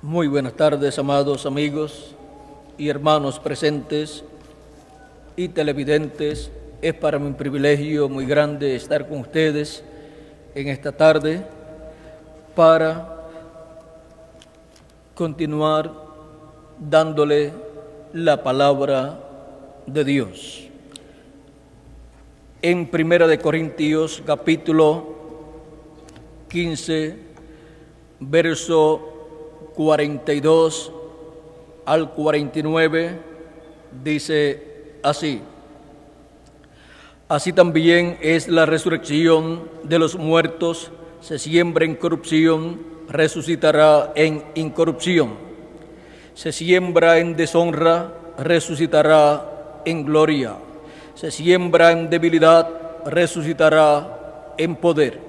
Muy buenas tardes, amados amigos y hermanos presentes y televidentes. Es para mí un privilegio muy grande estar con ustedes en esta tarde para continuar dándole la palabra de Dios. En 1 Corintios capítulo 15, verso 42 al 49, dice así: Así también es la resurrección de los muertos. Se siembra en corrupción, resucitará en incorrupción. Se siembra en deshonra, resucitará en gloria. Se siembra en debilidad, resucitará en poder.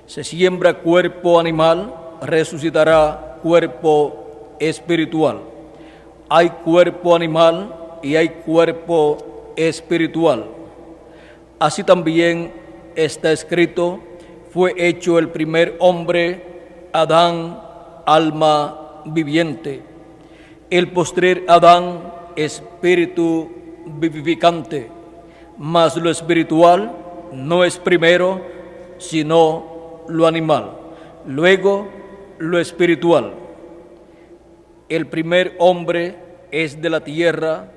Se siembra cuerpo animal, resucitará cuerpo espiritual. Hay cuerpo animal y hay cuerpo espiritual. Así también está escrito: fue hecho el primer hombre, Adán, alma viviente; el postrer Adán, espíritu vivificante. Mas lo espiritual no es primero, sino lo animal, luego lo espiritual. El primer hombre es de la tierra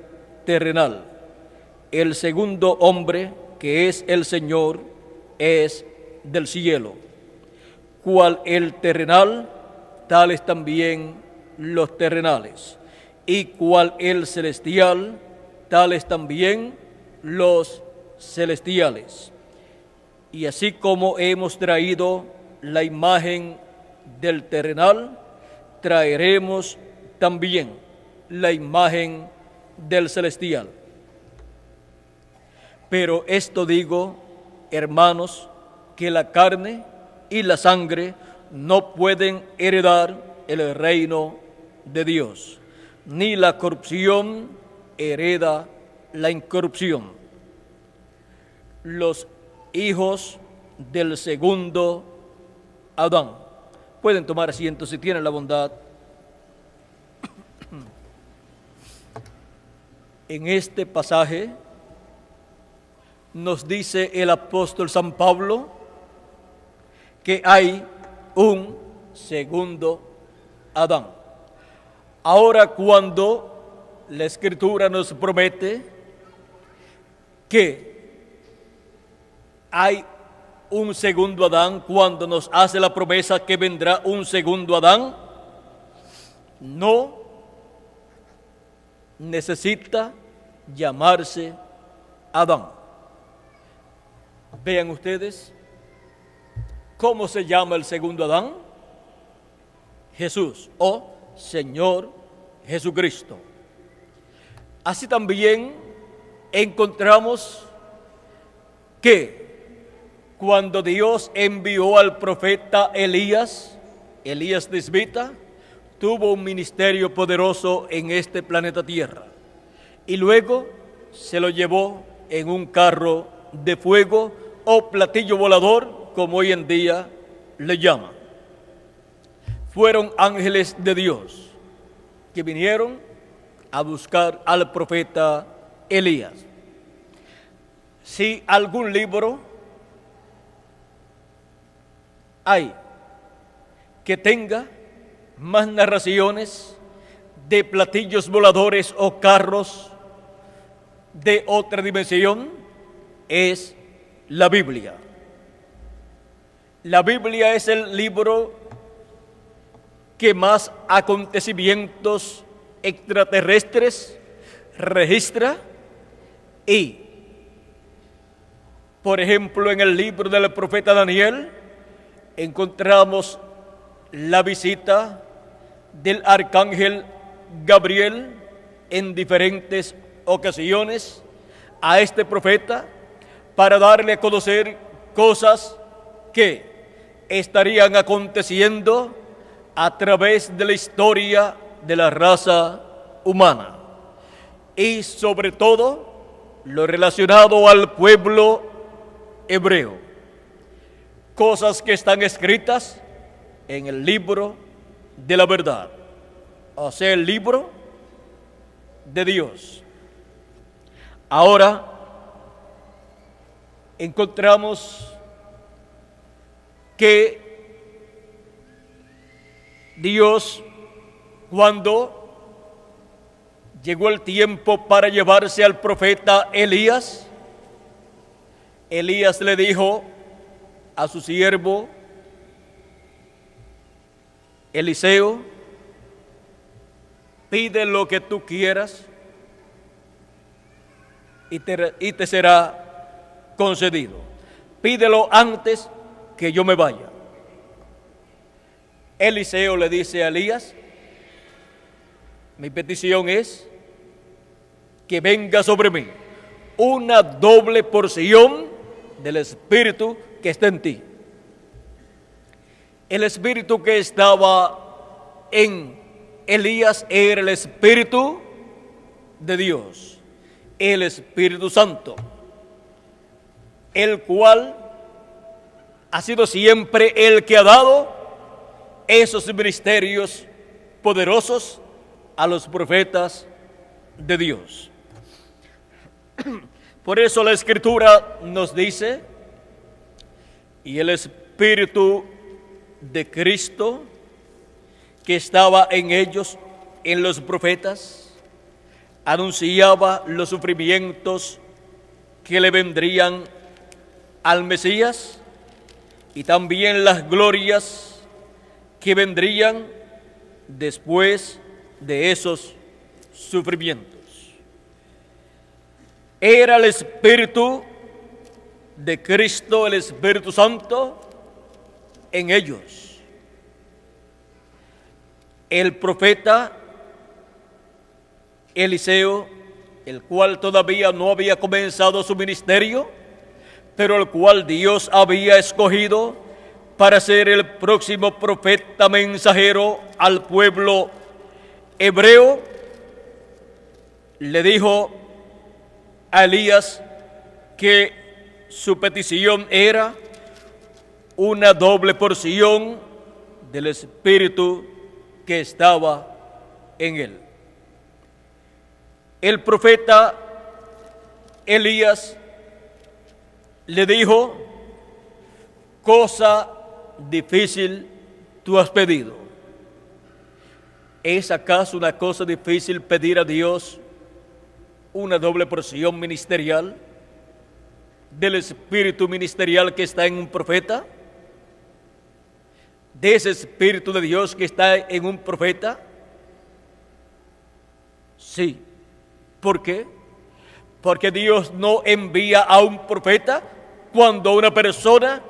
terrenal. El segundo hombre, que es el Señor, es del cielo. Cual el terrenal, tales también los terrenales. Y cual el celestial, tales también los celestiales. Y así como hemos traído la imagen del terrenal, traeremos también la imagen del celestial. Pero esto digo, hermanos, que la carne y la sangre no pueden heredar el reino de Dios, ni la corrupción hereda la incorrupción. Los hijos del segundo Adán. Pueden tomar asiento si tienen la bondad. En este pasaje nos dice el apóstol San Pablo que hay un segundo Adán. Ahora, cuando la Escritura nos promete que hay un segundo Adán, cuando nos hace la promesa que vendrá un segundo Adán, no necesita llamarse Adán. Vean ustedes cómo se llama el segundo Adán: Jesús, o Señor Jesucristo. Así también encontramos que cuando Dios envió al profeta Elías Tisbita, tuvo un ministerio poderoso en este planeta Tierra, y luego se lo llevó en un carro de fuego o platillo volador, como hoy en día le llaman. Fueron ángeles de Dios que vinieron a buscar al profeta Elías. Si algún libro hay que tenga más narraciones de platillos voladores o carros de otra dimensión, es la Biblia. La Biblia es el libro que más acontecimientos extraterrestres registra, y, por ejemplo, en el libro del profeta Daniel encontramos la visita del arcángel Gabriel en diferentes ocasiones a este profeta para darle a conocer cosas que estarían aconteciendo a través de la historia de la raza humana, y sobre todo lo relacionado al pueblo hebreo. Cosas que están escritas en el libro de la verdad. o sea, el libro de Dios. Ahora encontramos que Dios, cuando llegó el tiempo para llevarse al profeta Elías, Elías le dijo a su siervo Eliseo: pide lo que tú quieras y te será concedido. Pídelo antes que yo me vaya. Eliseo le dice a Elías: mi petición es que venga sobre mí una doble porción del Espíritu que está en ti. El Espíritu que estaba en Elías era el Espíritu de Dios, el Espíritu Santo, el cual ha sido siempre el que ha dado esos ministerios poderosos a los profetas de Dios. Por eso la Escritura nos dice: y el Espíritu de Cristo que estaba en ellos, en los profetas, anunciaba los sufrimientos que le vendrían al Mesías y también las glorias que vendrían después de esos sufrimientos. Era el Espíritu de Cristo, el Espíritu Santo, en ellos. El profeta Eliseo, el cual todavía no había comenzado su ministerio, pero el cual Dios había escogido para ser el próximo profeta mensajero al pueblo hebreo, le dijo a Elías que su petición era una doble porción del Espíritu que estaba en él. El profeta Elías le dijo: cosa difícil tú has pedido. ¿Es acaso una cosa difícil pedir a Dios una doble porción ministerial del espíritu ministerial que está en un profeta? De ese Espíritu de Dios que está en un profeta. Sí. ¿Por qué? Porque Dios no envía a un profeta cuando una persona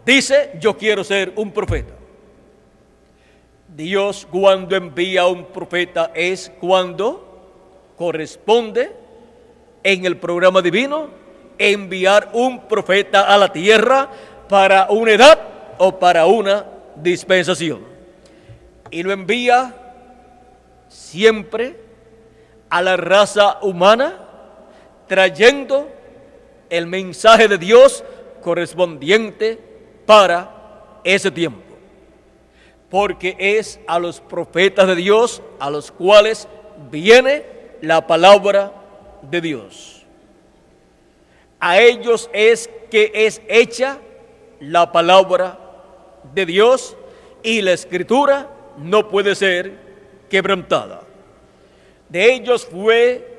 dice: yo quiero ser un profeta. Dios, cuando envía a un profeta, es cuando corresponde en el programa divino enviar un profeta a la tierra para una edad o para una dispensación. Y lo envía siempre a la raza humana, trayendo el mensaje de Dios correspondiente para ese tiempo. Porque es a los profetas de Dios a los cuales viene la palabra de Dios. A ellos es que es hecha la palabra de Dios, y la Escritura no puede ser quebrantada. De ellos fue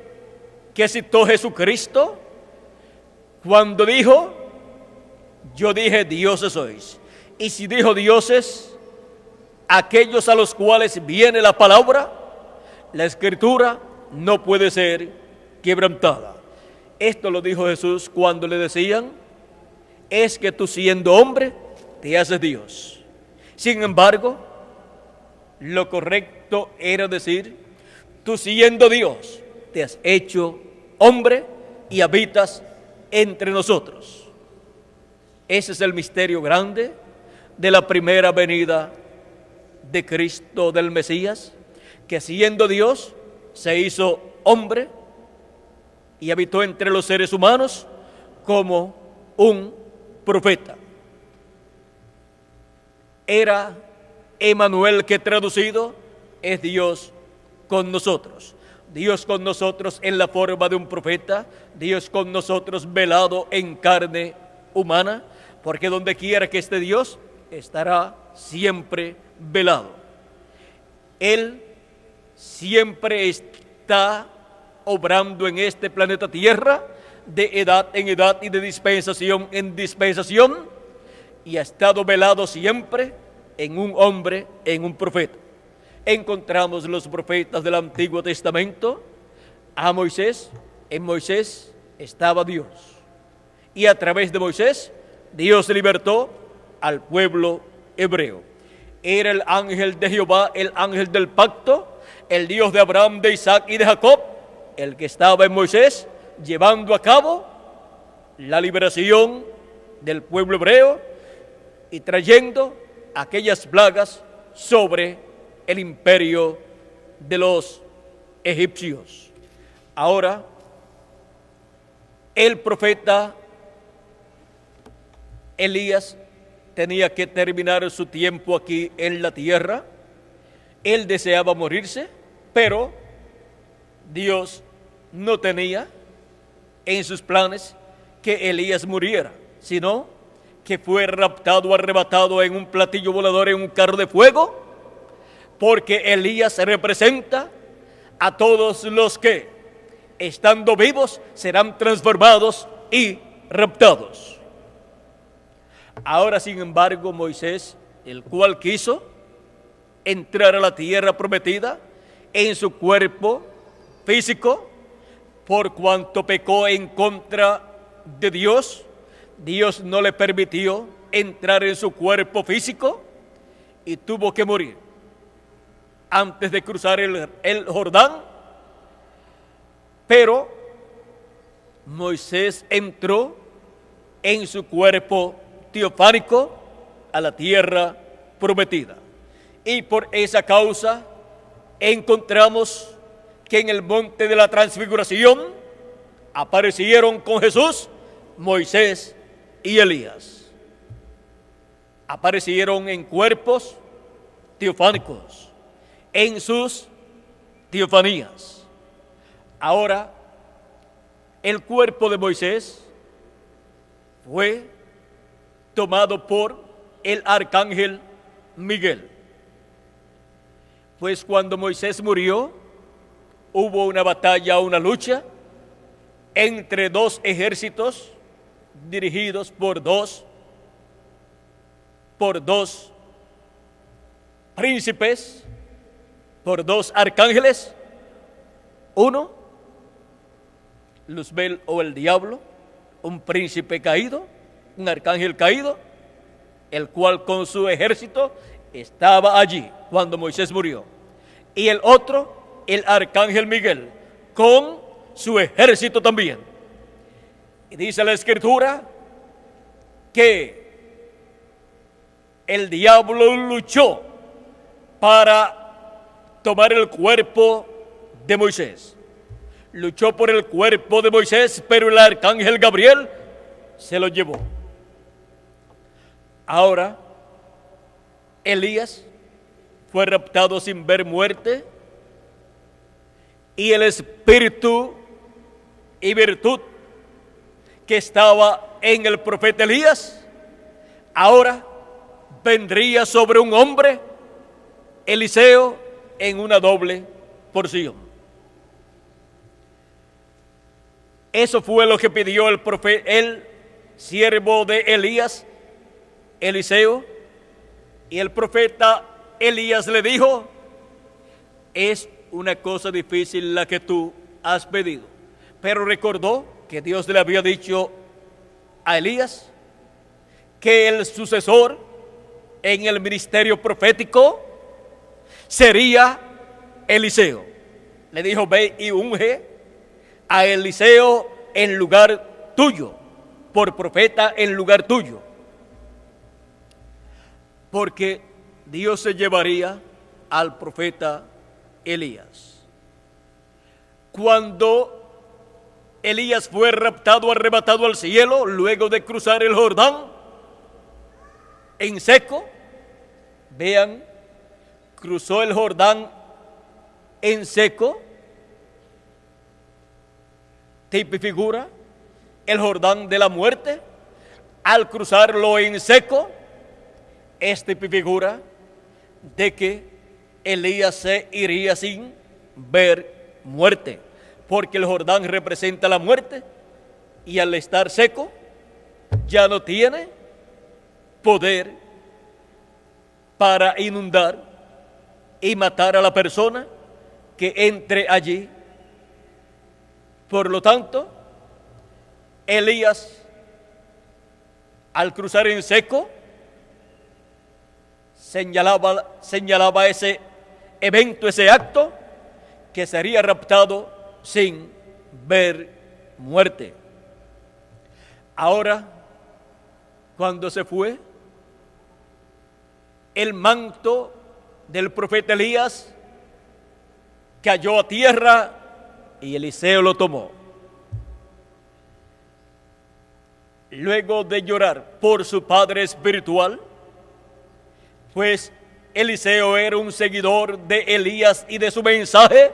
que citó Jesucristo cuando dijo: yo dije dioses sois. Y si dijo dioses, aquellos a los cuales viene la palabra, la Escritura no puede ser quebrantada. Esto lo dijo Jesús cuando le decían: es que tú, siendo hombre, te haces Dios. Sin embargo, lo correcto era decir: tú, siendo Dios, te has hecho hombre y habitas entre nosotros. Ese es el misterio grande de la primera venida de Cristo, del Mesías, que siendo Dios se hizo hombre y habitó entre los seres humanos como un profeta. Era Emmanuel, que traducido es Dios con nosotros. Dios con nosotros en la forma de un profeta, Dios con nosotros velado en carne humana, porque donde quiera que esté Dios, estará siempre velado. Él siempre está obrando en este planeta Tierra de edad en edad y de dispensación en dispensación, y ha estado velado siempre en un hombre, en un profeta. Encontramos los profetas del Antiguo Testamento a Moisés. En Moisés estaba Dios, y a través de Moisés Dios libertó al pueblo hebreo. Era el ángel de Jehová, el ángel del pacto, el Dios de Abraham, de Isaac y de Jacob, el que estaba en Moisés llevando a cabo la liberación del pueblo hebreo y trayendo aquellas plagas sobre el imperio de los egipcios. Ahora, el profeta Elías tenía que terminar su tiempo aquí en la tierra. Él deseaba morirse, pero Dios no tenía en sus planes que Elías muriera, sino que fue raptado, arrebatado en un platillo volador, en un carro de fuego, porque Elías representa a todos los que, estando vivos, serán transformados y raptados. Ahora, sin embargo, Moisés, el cual quiso entrar a la tierra prometida en su cuerpo físico, por cuanto pecó en contra de Dios, Dios no le permitió entrar en su cuerpo físico y tuvo que morir antes de cruzar el Jordán. Pero Moisés entró en su cuerpo teofánico a la tierra prometida. Y por esa causa encontramos que en el monte de la transfiguración aparecieron con Jesús Moisés y Elías. Aparecieron en cuerpos teofánicos, en sus teofanías. Ahora, el cuerpo de Moisés fue tomado por el arcángel Miguel. Pues cuando Moisés murió, hubo una batalla, una lucha entre dos ejércitos dirigidos por dos príncipes, por dos arcángeles. Uno, Luzbel o el diablo, un príncipe caído, un arcángel caído, el cual con su ejército estaba allí cuando Moisés murió. Y el otro, el arcángel Miguel, con su ejército también. Y dice la Escritura que el diablo luchó para tomar el cuerpo de Moisés. Luchó por el cuerpo de Moisés, pero el arcángel Gabriel se lo llevó. Ahora, Elías fue raptado sin ver muerte, y el espíritu y virtud que estaba en el profeta Elías, ahora vendría sobre un hombre, Eliseo, en una doble porción. Eso fue lo que pidió el profeta, el siervo de Elías, Eliseo, y el profeta Elías le dijo: es una cosa difícil la que tú has pedido. Pero recordó que Dios le había dicho a Elías que el sucesor en el ministerio profético sería Eliseo. Le dijo: ve y unge a Eliseo en lugar tuyo, por profeta en lugar tuyo. Porque Dios se llevaría al profeta Elías. Cuando Elías fue raptado, arrebatado al cielo, luego de cruzar el Jordán en seco, vean, cruzó el Jordán en seco, tipo y figura el Jordán de la muerte. Al cruzarlo en seco, es tipo y figura de que Elías se iría sin ver muerte, porque el Jordán representa la muerte, y al estar seco ya no tiene poder para inundar y matar a la persona que entre allí. Por lo tanto, Elías, al cruzar en seco, señalaba ese evento, ese acto, que sería raptado sin ver muerte. Ahora, cuando se fue, el manto del profeta Elías cayó a tierra y Eliseo lo tomó. Luego de llorar por su padre espiritual, pues Eliseo era un seguidor de Elías y de su mensaje,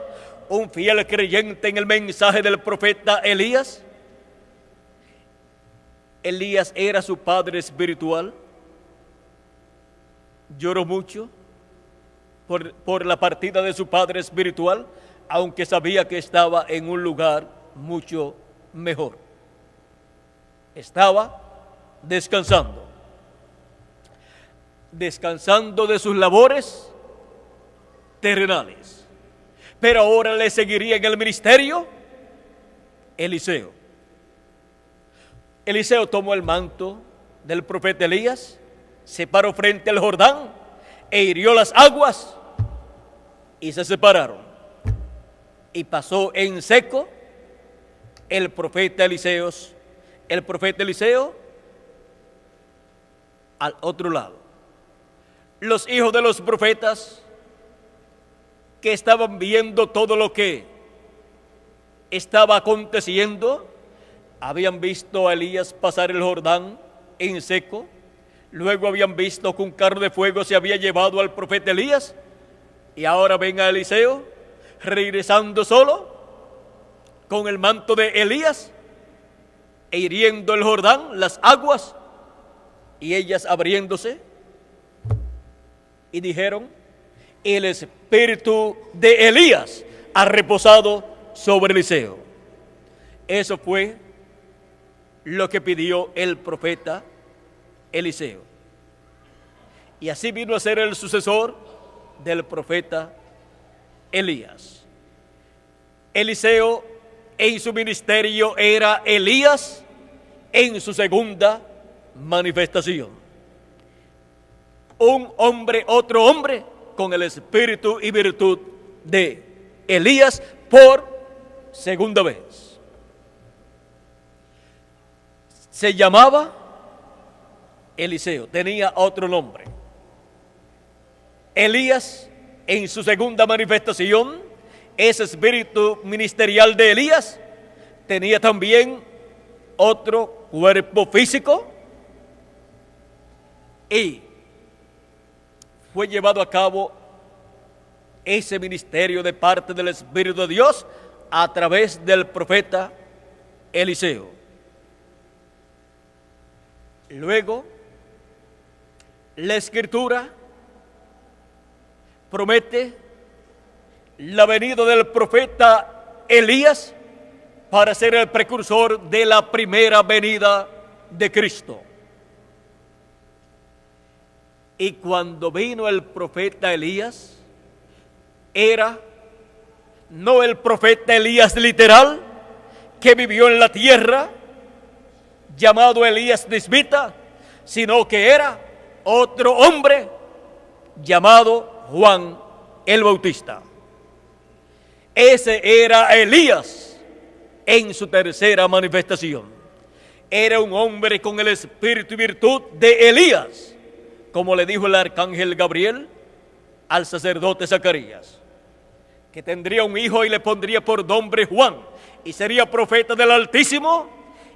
un fiel creyente en el mensaje del profeta Elías. Elías era su padre espiritual. Lloró mucho por la partida de su padre espiritual, aunque sabía que estaba en un lugar mucho mejor. Estaba descansando de sus labores terrenales. Pero ahora le seguiría en el ministerio Eliseo. Eliseo tomó el manto del profeta Elías, se paró frente al Jordán e hirió las aguas y se separaron. Y pasó en seco el profeta Eliseo al otro lado. Los hijos de los profetas que estaban viendo todo lo que estaba aconteciendo, habían visto a Elías pasar el Jordán en seco, luego habían visto que un carro de fuego se había llevado al profeta Elías, y ahora ven a Eliseo regresando solo con el manto de Elías e hiriendo el Jordán, las aguas, y ellas abriéndose, y dijeron: el espíritu de Elías ha reposado sobre Eliseo. Eso fue lo que pidió el profeta Eliseo. Y así vino a ser el sucesor del profeta Elías. Eliseo en su ministerio era Elías en su segunda manifestación. Un hombre, otro hombre, con el espíritu y virtud de Elías por segunda vez. Se llamaba Eliseo, tenía otro nombre. Elías, en su segunda manifestación, ese espíritu ministerial de Elías tenía también otro cuerpo físico y fue llevado a cabo ese ministerio de parte del Espíritu de Dios a través del profeta Eliseo. Luego, la Escritura promete la venida del profeta Elías para ser el precursor de la primera venida de Cristo. Y cuando vino el profeta Elías, era no el profeta Elías literal que vivió en la tierra, llamado Elías Tisbita, sino que era otro hombre llamado Juan el Bautista. Ese era Elías en su tercera manifestación. Era un hombre con el espíritu y virtud de Elías, como le dijo el arcángel Gabriel al sacerdote Zacarías, que tendría un hijo y le pondría por nombre Juan, y sería profeta del Altísimo,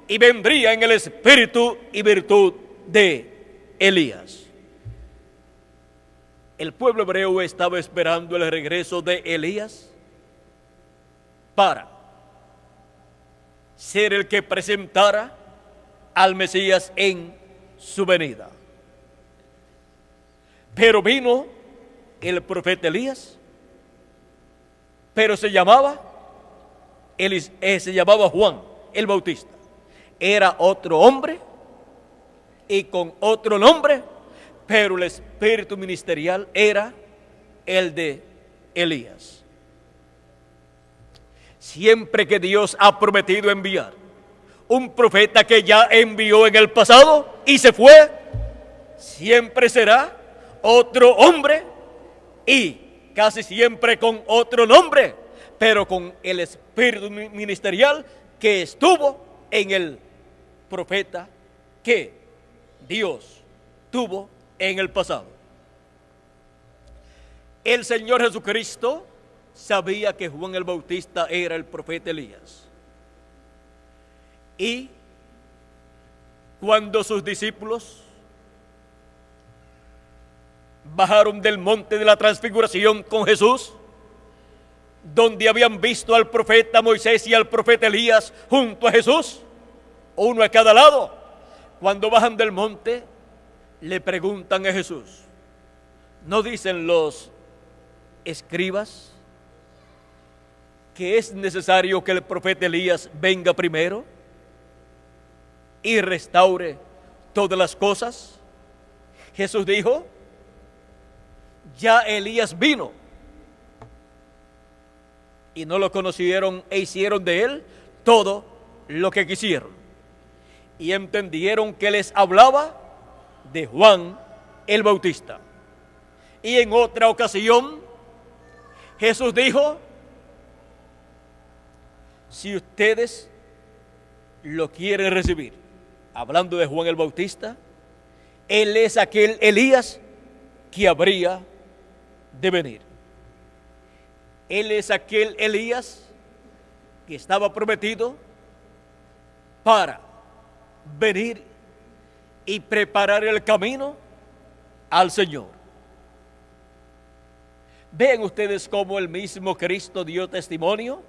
y vendría en el espíritu y virtud de Elías. El pueblo hebreo estaba esperando el regreso de Elías para ser el que presentara al Mesías en su venida. Pero vino el profeta Elías, pero se llamaba Juan el Bautista. Era otro hombre y con otro nombre, pero el espíritu ministerial era el de Elías. Siempre que Dios ha prometido enviar un profeta que ya envió en el pasado y se fue, siempre será otro hombre y casi siempre con otro nombre, pero con el espíritu ministerial que estuvo en el profeta que Dios tuvo en el pasado. El Señor Jesucristo sabía que Juan el Bautista era el profeta Elías. Y cuando sus discípulos bajaron del monte de la transfiguración con Jesús, donde habían visto al profeta Moisés y al profeta Elías junto a Jesús, uno a cada lado, cuando bajan del monte, le preguntan a Jesús, ¿no dicen los escribas que es necesario que el profeta Elías venga primero y restaure todas las cosas? Jesús dijo, ya Elías vino y no lo conocieron e hicieron de él todo lo que quisieron. Y entendieron que les hablaba de Juan el Bautista. Y en otra ocasión, Jesús dijo, si ustedes lo quieren recibir, hablando de Juan el Bautista, él es aquel Elías que habría de venir. Él es aquel Elías que estaba prometido para venir y preparar el camino al Señor. Vean ustedes cómo el mismo Cristo dio testimonio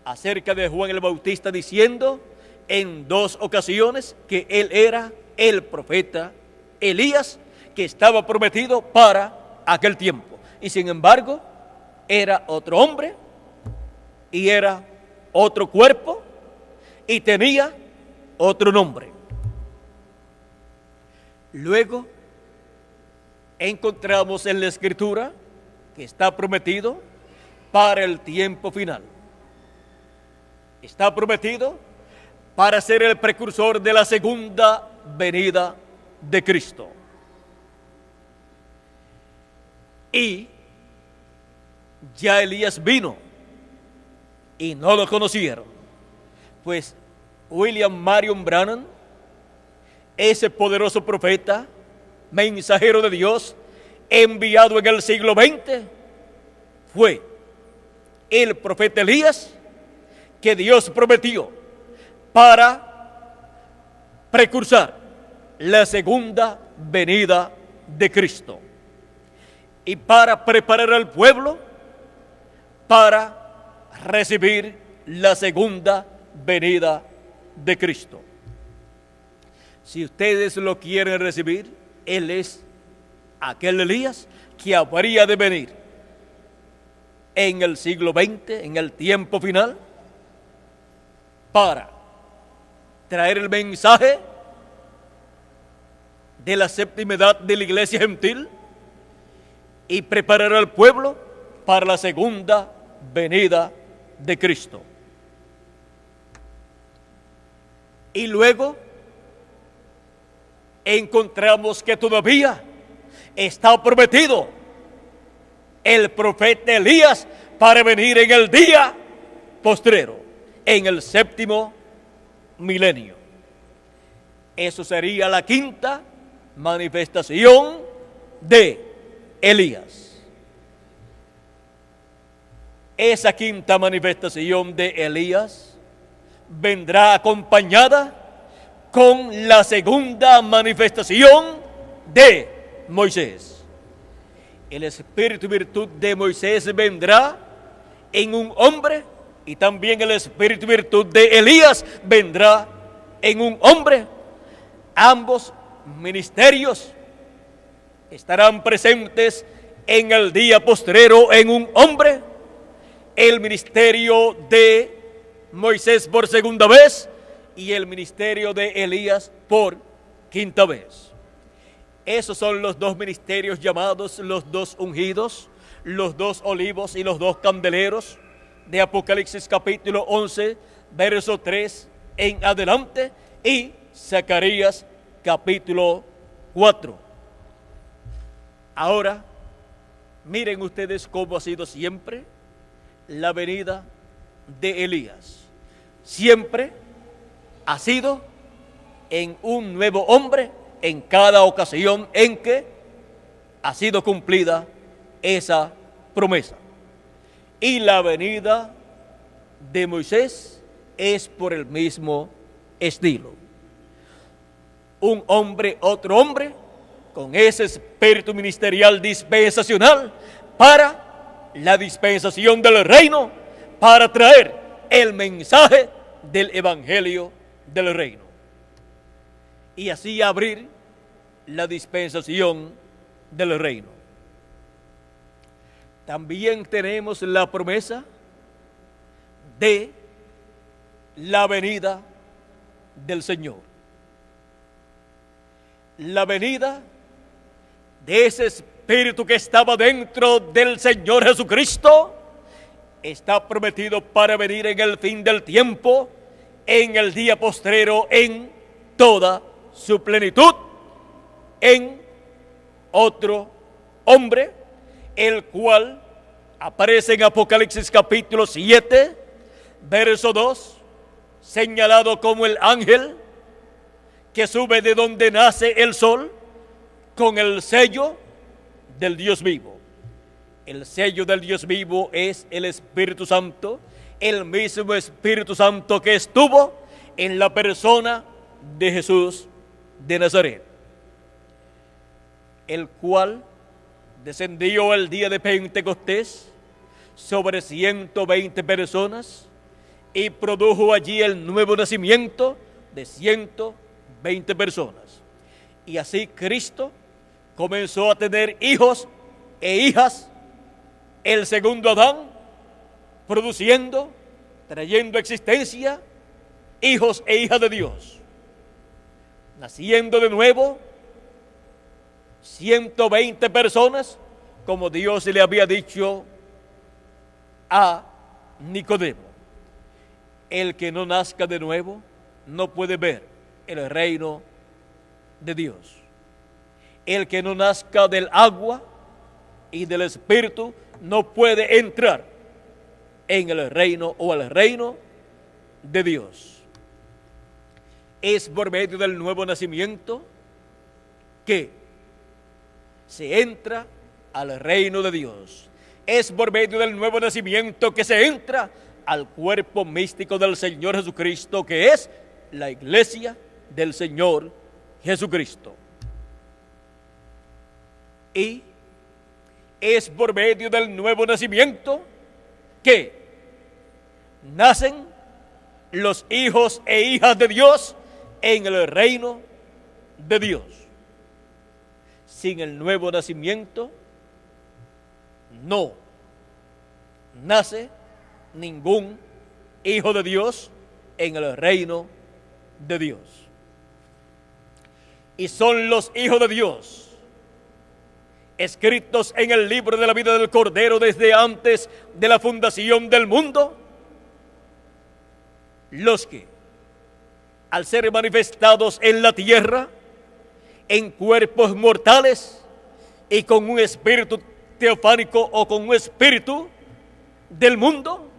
acerca de Juan el Bautista, diciendo en dos ocasiones que él era el profeta Elías que estaba prometido para aquel tiempo. Y sin embargo, era otro hombre y era otro cuerpo y tenía otro nombre. Luego encontramos en la Escritura que está prometido para el tiempo final. Está prometido para ser el precursor de la segunda venida de Cristo. Y ya Elías vino y no lo conocieron, pues William Marion Branham, ese poderoso profeta, mensajero de Dios, enviado en el siglo XX, fue el profeta Elías que Dios prometió para precursar la segunda venida de Cristo y para preparar al pueblo para recibir la segunda venida de Cristo. Si ustedes lo quieren recibir, Él es aquel Elías que habría de venir en el siglo XX, en el tiempo final, para traer el mensaje de la séptima edad de la iglesia gentil y preparar al pueblo para la segunda venida de Cristo. Y luego encontramos que todavía está prometido el profeta Elías para venir en el día postrero, en el séptimo milenio. Eso sería la quinta manifestación de Elías. Esa quinta manifestación de Elías vendrá acompañada con la segunda manifestación de Moisés. El espíritu y virtud de Moisés vendrá en un hombre y también el espíritu y virtud de Elías vendrá en un hombre. Ambos ministerios estarán presentes en el día postrero en un hombre. El ministerio de Moisés por segunda vez y el ministerio de Elías por quinta vez. Esos son los dos ministerios llamados los dos ungidos, los dos olivos y los dos candeleros de Apocalipsis capítulo 11, verso 3 en adelante, y Zacarías capítulo 4. Ahora, miren ustedes cómo ha sido siempre la venida de Elías. Siempre ha sido en un nuevo hombre en cada ocasión en que ha sido cumplida esa promesa. Y la venida de Moisés es por el mismo estilo. Un hombre, otro hombre, con ese espíritu ministerial dispensacional para la dispensación del reino, para traer el mensaje del evangelio del reino. Y así abrir la dispensación del reino. También tenemos la promesa de la venida del Señor. La venida de ese espíritu que estaba dentro del Señor Jesucristo está prometido para venir en el fin del tiempo, en el día postrero, en toda su plenitud, en otro hombre, el cual aparece en Apocalipsis capítulo 7, verso 2, señalado como el ángel que sube de donde nace el sol con el sello del Dios vivo. El sello del Dios vivo es el Espíritu Santo, el mismo Espíritu Santo que estuvo en la persona de Jesús de Nazaret, el cual descendió el día de Pentecostés sobre 120 personas y produjo allí el nuevo nacimiento de 120 personas. Y así Cristo comenzó a tener hijos e hijas, el segundo Adán, produciendo, trayendo a existencia hijos e hijas de Dios, naciendo de nuevo 120 personas, como Dios le había dicho a Nicodemo. El que no nazca de nuevo no puede ver el reino de Dios. El que no nazca del agua y del Espíritu no puede entrar en el reino o al reino de Dios. Es por medio del nuevo nacimiento que se entra al reino de Dios. Es por medio del nuevo nacimiento que se entra al cuerpo místico del Señor Jesucristo, que es la iglesia del Señor Jesucristo. Y es por medio del nuevo nacimiento que nacen los hijos e hijas de Dios en el reino de Dios. Sin el nuevo nacimiento no nace ningún hijo de Dios en el reino de Dios. Y son los hijos de Dios escritos en el libro de la vida del Cordero desde antes de la fundación del mundo, los que, al ser manifestados en la tierra, en cuerpos mortales y con un espíritu teofánico o con un espíritu del mundo,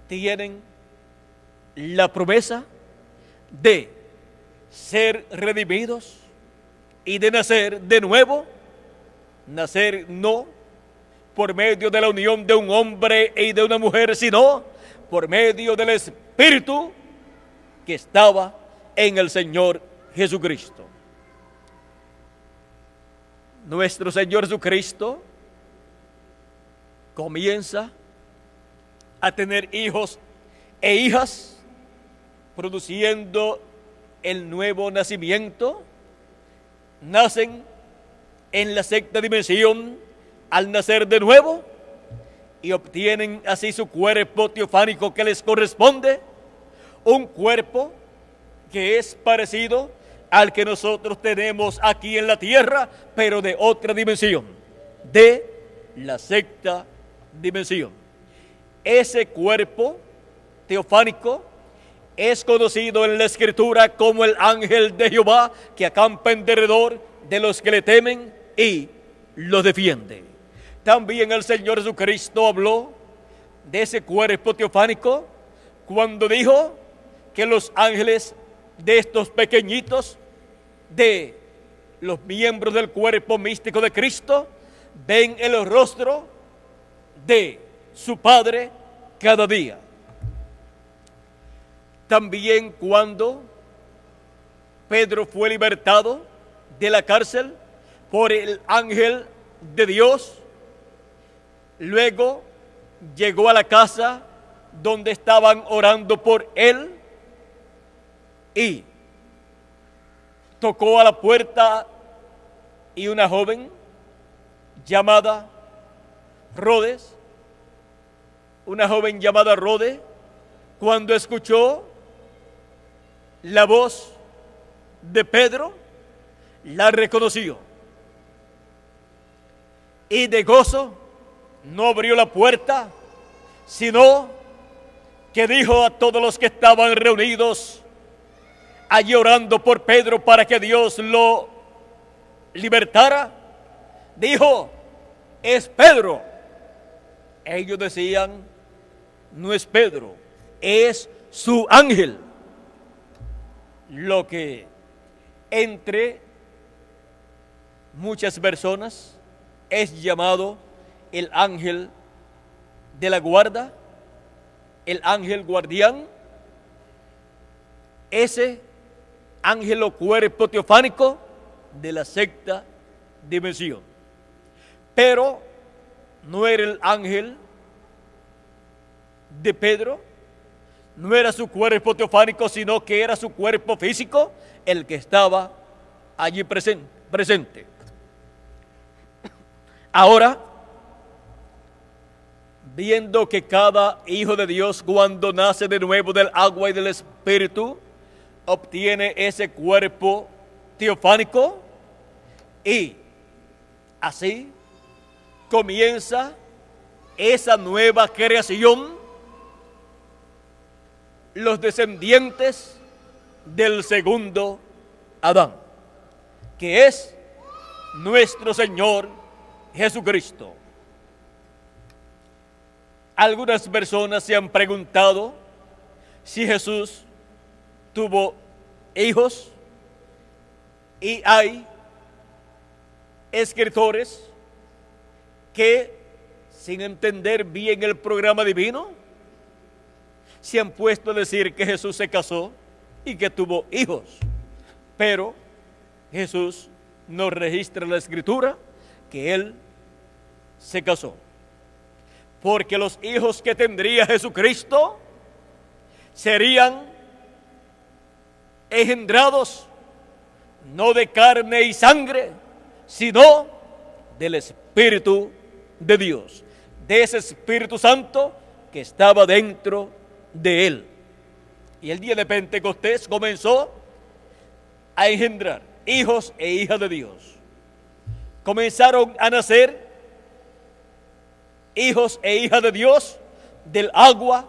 tienen la promesa de ser redimidos y de nacer de nuevo. Nacer no por medio de la unión de un hombre y de una mujer, sino por medio del Espíritu que estaba en el Señor Jesucristo. Nuestro Señor Jesucristo comienza a tener hijos e hijas, produciendo el nuevo nacimiento, nacen en la sexta dimensión al nacer de nuevo y obtienen así su cuerpo teofánico que les corresponde, un cuerpo que es parecido al que nosotros tenemos aquí en la tierra, pero de otra dimensión, de la sexta dimensión. Ese cuerpo teofánico es conocido en la Escritura como el ángel de Jehová, que acampa en derredor de los que le temen y los defiende. También el Señor Jesucristo habló de ese cuerpo teofánico cuando dijo que los ángeles de estos pequeñitos, de los miembros del cuerpo místico de Cristo, ven el rostro de su Padre cada día. También cuando Pedro fue libertado de la cárcel por el ángel de Dios, luego llegó a la casa donde estaban orando por él y tocó a la puerta, y una joven llamada Rode, cuando escuchó la voz de Pedro, la reconoció y de gozo no abrió la puerta, sino que dijo a todos los que estaban reunidos allí orando por Pedro para que Dios lo libertara, dijo: es Pedro. Ellos decían: no es Pedro, es su ángel. Lo que entre muchas personas es llamado el ángel de la guarda, el ángel guardián. Ese ángel o cuerpo teofánico de la sexta dimensión. Pero no era el ángel de Pedro, no era su cuerpo teofánico, sino que era su cuerpo físico el que estaba allí presente. Ahora, viendo que cada hijo de Dios, cuando nace de nuevo del agua y del Espíritu, obtiene ese cuerpo teofánico, y así comienza esa nueva creación, los descendientes del segundo Adán, que es nuestro Señor Jesucristo. Algunas personas se han preguntado si Jesús tuvo hijos, y hay escritores que, sin entender bien el programa divino, se han puesto a decir que Jesús se casó y que tuvo hijos. Pero Jesús nos registra en la Escritura que Él se casó. Porque los hijos que tendría Jesucristo serían engendrados no de carne y sangre, sino del Espíritu de Dios, de ese Espíritu Santo que estaba dentro de Él. Y el día de Pentecostés comenzó a engendrar hijos e hijas de Dios. Comenzaron a nacer hijos e hijas de Dios del agua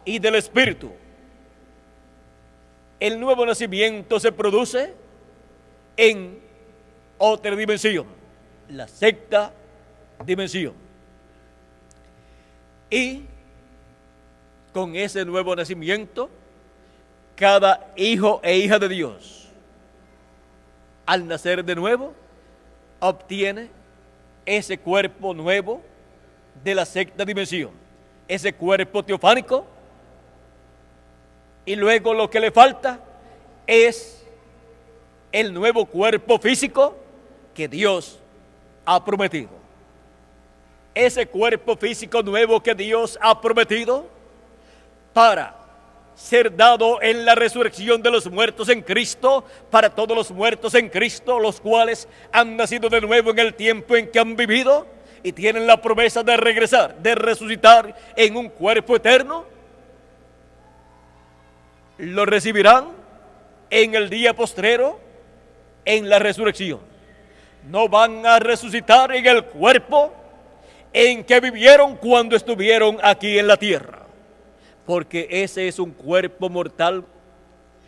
y del Espíritu. El nuevo nacimiento se produce en otra dimensión, la sexta dimensión. Y con ese nuevo nacimiento, cada hijo e hija de Dios, al nacer de nuevo, obtiene ese cuerpo nuevo de la sexta dimensión, ese cuerpo teofánico, y luego lo que le falta es el nuevo cuerpo físico que Dios ha prometido. ese cuerpo físico nuevo que Dios ha prometido para ser dado en la resurrección de los muertos en Cristo, para todos los muertos en Cristo, los cuales han nacido de nuevo en el tiempo en que han vivido y tienen la promesa de regresar, de resucitar en un cuerpo eterno. Lo recibirán en el día postrero, en la resurrección. No van a resucitar en el cuerpo en que vivieron cuando estuvieron aquí en la tierra, porque ese es un cuerpo mortal,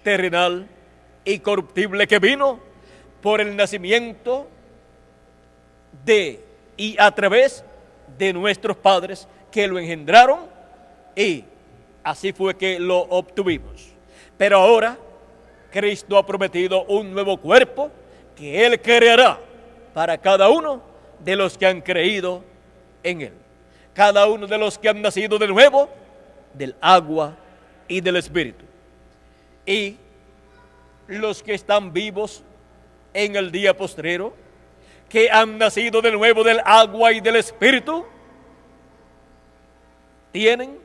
terrenal y corruptible que vino por el nacimiento de y a través de nuestros padres que lo engendraron, y así fue que lo obtuvimos. Pero ahora Cristo ha prometido un nuevo cuerpo que Él creará para cada uno de los que han creído en Él. Cada uno de los que han nacido de nuevo del agua y del Espíritu. Y los que están vivos en el día postrero, que han nacido de nuevo del agua y del Espíritu, tienen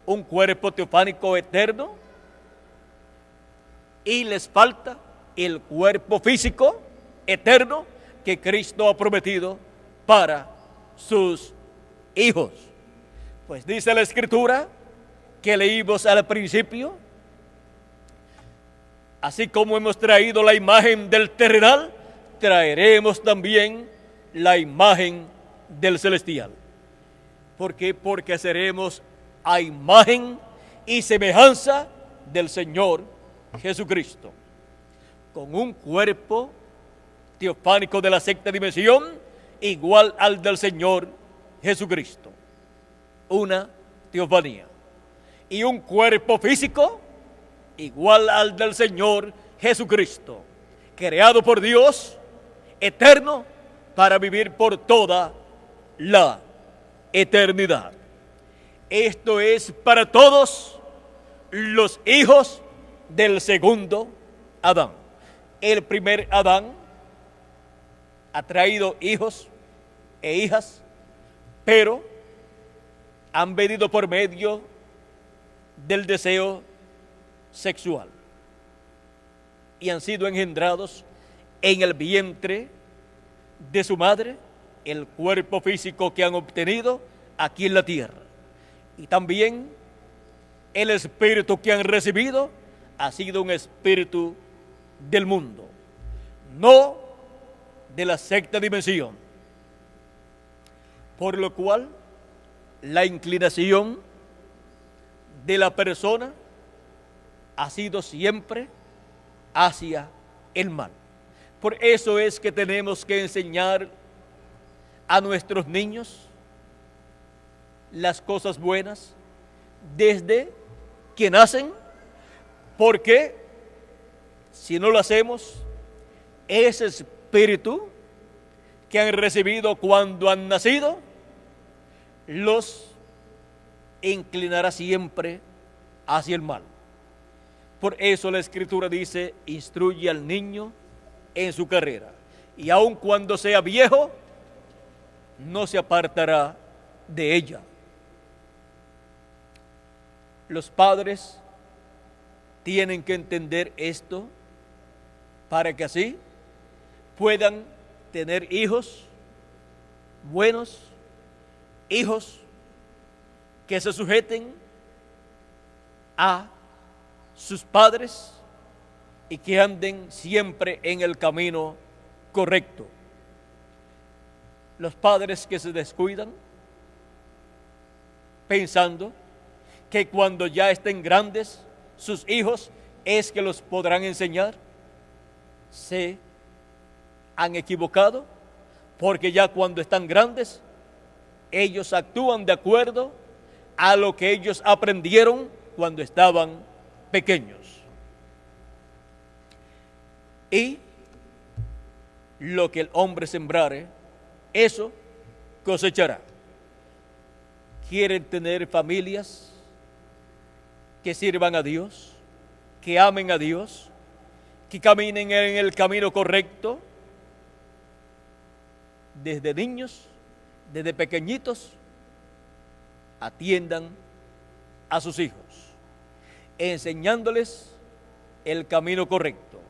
un cuerpo teofánico eterno, y les falta el cuerpo físico eterno que Cristo ha prometido para sus hijos. Pues dice la Escritura que leímos al principio: así como hemos traído la imagen del terrenal, traeremos también la imagen del celestial. ¿Por qué? Porque seremos a imagen y semejanza del Señor Jesucristo, con un cuerpo teofánico de la sexta dimensión igual al del Señor Jesucristo, una teofanía, y un cuerpo físico igual al del Señor Jesucristo, creado por Dios, eterno, para vivir por toda la eternidad. Esto es para todos los hijos del segundo Adán. El primer Adán ha traído hijos e hijas, pero han venido por medio del deseo sexual y han sido engendrados en el vientre de su madre, el cuerpo físico que han obtenido aquí en la tierra, y también el espíritu que han recibido ha sido un espíritu del mundo, no de la sexta dimensión, por lo cual la inclinación de la persona ha sido siempre hacia el mal. Por eso es que tenemos que enseñar a nuestros niños las cosas buenas desde que nacen, porque si no lo hacemos, ese espíritu que han recibido cuando han nacido los inclinará siempre hacia el mal. Por eso la Escritura dice: instruye al niño en su carrera, y aun cuando sea viejo, no se apartará de ella. Los padres tienen que entender esto para que así puedan tener hijos buenos, hijos que se sujeten a sus padres y que anden siempre en el camino correcto. Los padres que se descuidan pensando que cuando ya estén grandes sus hijos es que los podrán enseñar, se han equivocado, porque ya cuando están grandes ellos actúan de acuerdo a lo que ellos aprendieron cuando estaban pequeños. Y lo que el hombre sembrare, eso cosechará. ¿Quieren tener familias que sirvan a Dios, que amen a Dios, que caminen en el camino correcto? Desde niños desde pequeñitos, atiendan a sus hijos, enseñándoles el camino correcto.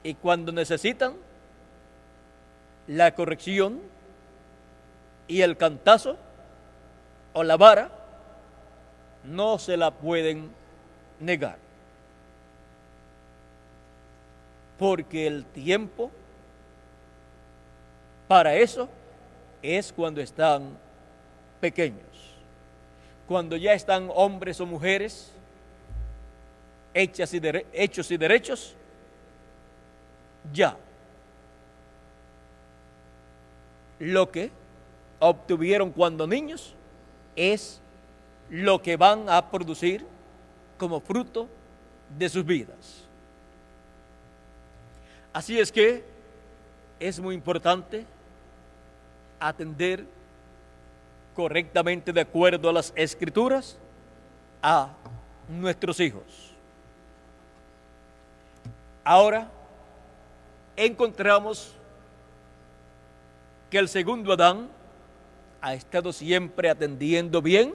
Y cuando necesitan la corrección y el cantazo o la vara, no se la pueden negar. Porque el tiempo para eso es cuando están pequeños. Cuando ya están hombres o mujeres, hechos y derechos, ya lo que obtuvieron cuando niños es lo que van a producir como fruto de sus vidas. Así es que es muy importante atender correctamente, de acuerdo a las Escrituras, a nuestros hijos. Ahora encontramos que el segundo Adán ha estado siempre atendiendo bien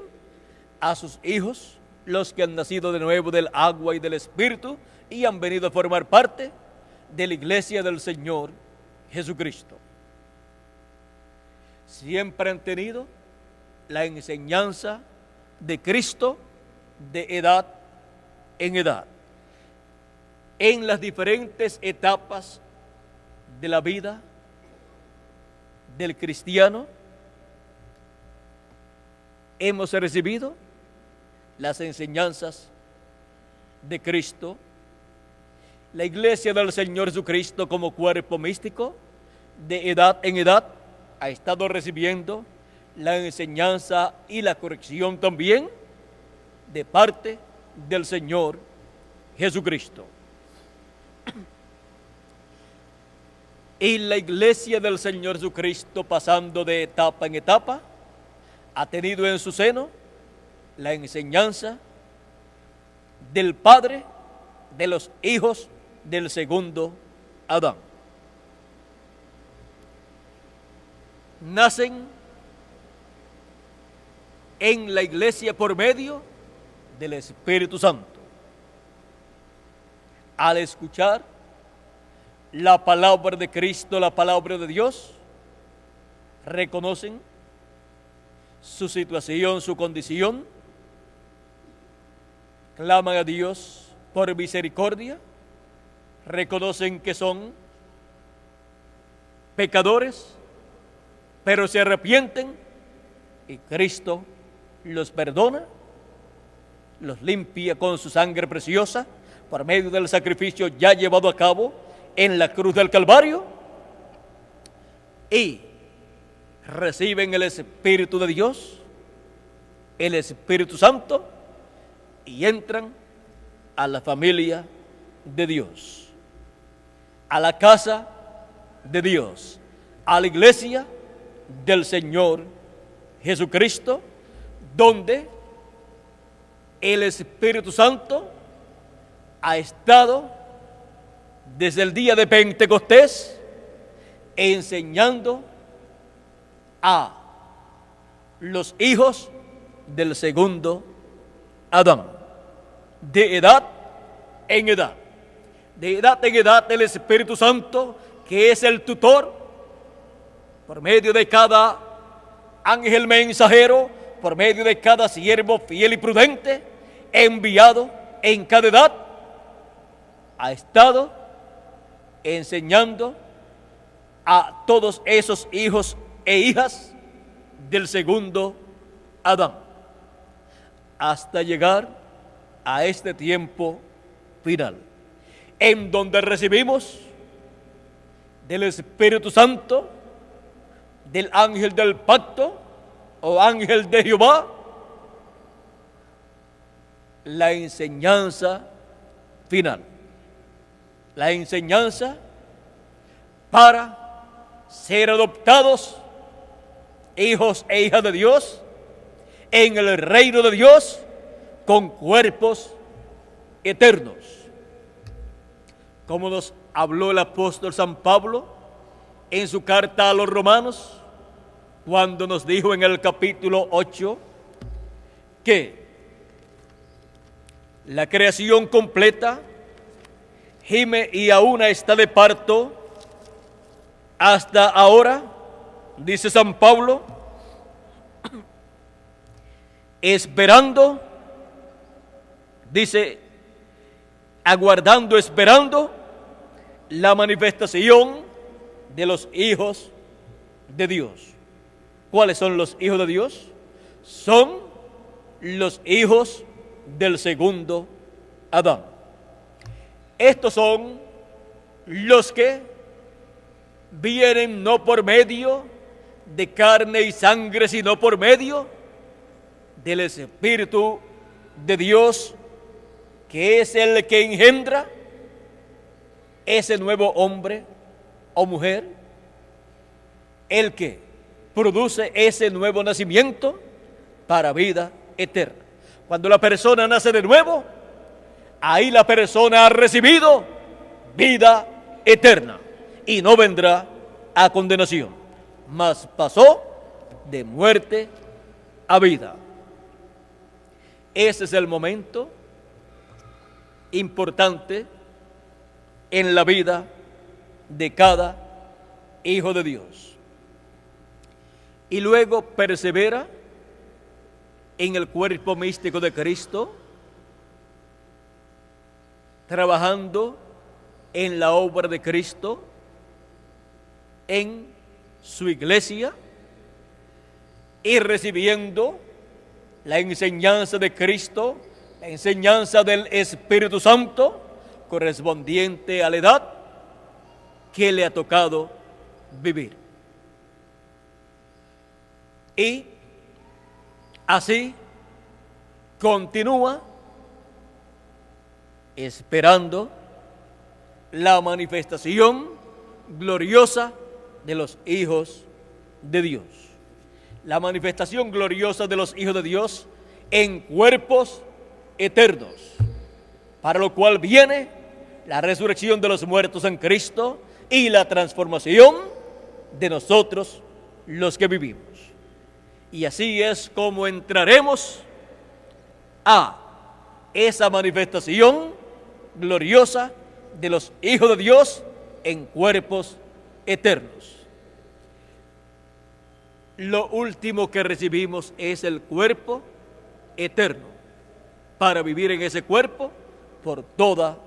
a sus hijos, los que han nacido de nuevo del agua y del Espíritu y han venido a formar parte de la iglesia del Señor Jesucristo. Siempre han tenido la enseñanza de Cristo de edad en edad. En las diferentes etapas de la vida del cristiano, hemos recibido las enseñanzas de Cristo. La iglesia del Señor Jesucristo, como cuerpo místico, de edad en edad, ha estado recibiendo la enseñanza y la corrección también de parte del Señor Jesucristo. Y la iglesia del Señor Jesucristo, pasando de etapa en etapa, ha tenido en su seno la enseñanza del Padre de los hijos del segundo Adán. Nacen en la iglesia por medio del Espíritu Santo. Al escuchar la palabra de Cristo, la palabra de Dios, reconocen su situación, su condición, claman a Dios por misericordia, reconocen que son pecadores, pero se arrepienten y Cristo los perdona, los limpia con su sangre preciosa por medio del sacrificio ya llevado a cabo en la cruz del Calvario, y reciben el Espíritu de Dios, el Espíritu Santo, y entran a la familia de Dios, a la casa de Dios, a la iglesia del Señor Jesucristo, donde el Espíritu Santo ha estado desde el día de Pentecostés enseñando a los hijos del segundo Adán, de edad en edad. De edad en edad el Espíritu Santo, que es el tutor, por medio de cada ángel mensajero, por medio de cada siervo fiel y prudente, enviado en cada edad, ha estado enseñando a todos esos hijos e hijas del segundo Adán, hasta llegar a este tiempo final, en donde recibimos del Espíritu Santo, del ángel del pacto o ángel de Jehová, la enseñanza final, la enseñanza para ser adoptados hijos e hijas de Dios en el reino de Dios con cuerpos eternos. Como nos habló el apóstol San Pablo en su carta a los Romanos, cuando nos dijo en el capítulo 8 que la creación completa gime y aún está de parto hasta ahora, dice San Pablo, esperando, dice, aguardando, esperando la manifestación de los hijos de Dios. ¿Cuáles son los hijos de Dios? Son los hijos del segundo Adán. Estos son los que vienen no por medio de carne y sangre, sino por medio del Espíritu de Dios, que es el que engendra ese nuevo hombre o mujer, el que produce ese nuevo nacimiento para vida eterna. Cuando la persona nace de nuevo, ahí la persona ha recibido vida eterna y no vendrá a condenación, mas pasó de muerte a vida. Ese es el momento importante en la vida de cada hijo de Dios. Y luego persevera en el cuerpo místico de Cristo, trabajando en la obra de Cristo, en su iglesia, y recibiendo la enseñanza de Cristo, la enseñanza del Espíritu Santo, correspondiente a la edad que le ha tocado vivir. Y así continúa esperando la manifestación gloriosa de los hijos de Dios. La manifestación gloriosa de los hijos de Dios en cuerpos eternos, para lo cual viene la resurrección de los muertos en Cristo y la transformación de nosotros los que vivimos. Y así es como entraremos a esa manifestación gloriosa de los hijos de Dios en cuerpos eternos. Lo último que recibimos es el cuerpo eterno, para vivir en ese cuerpo por toda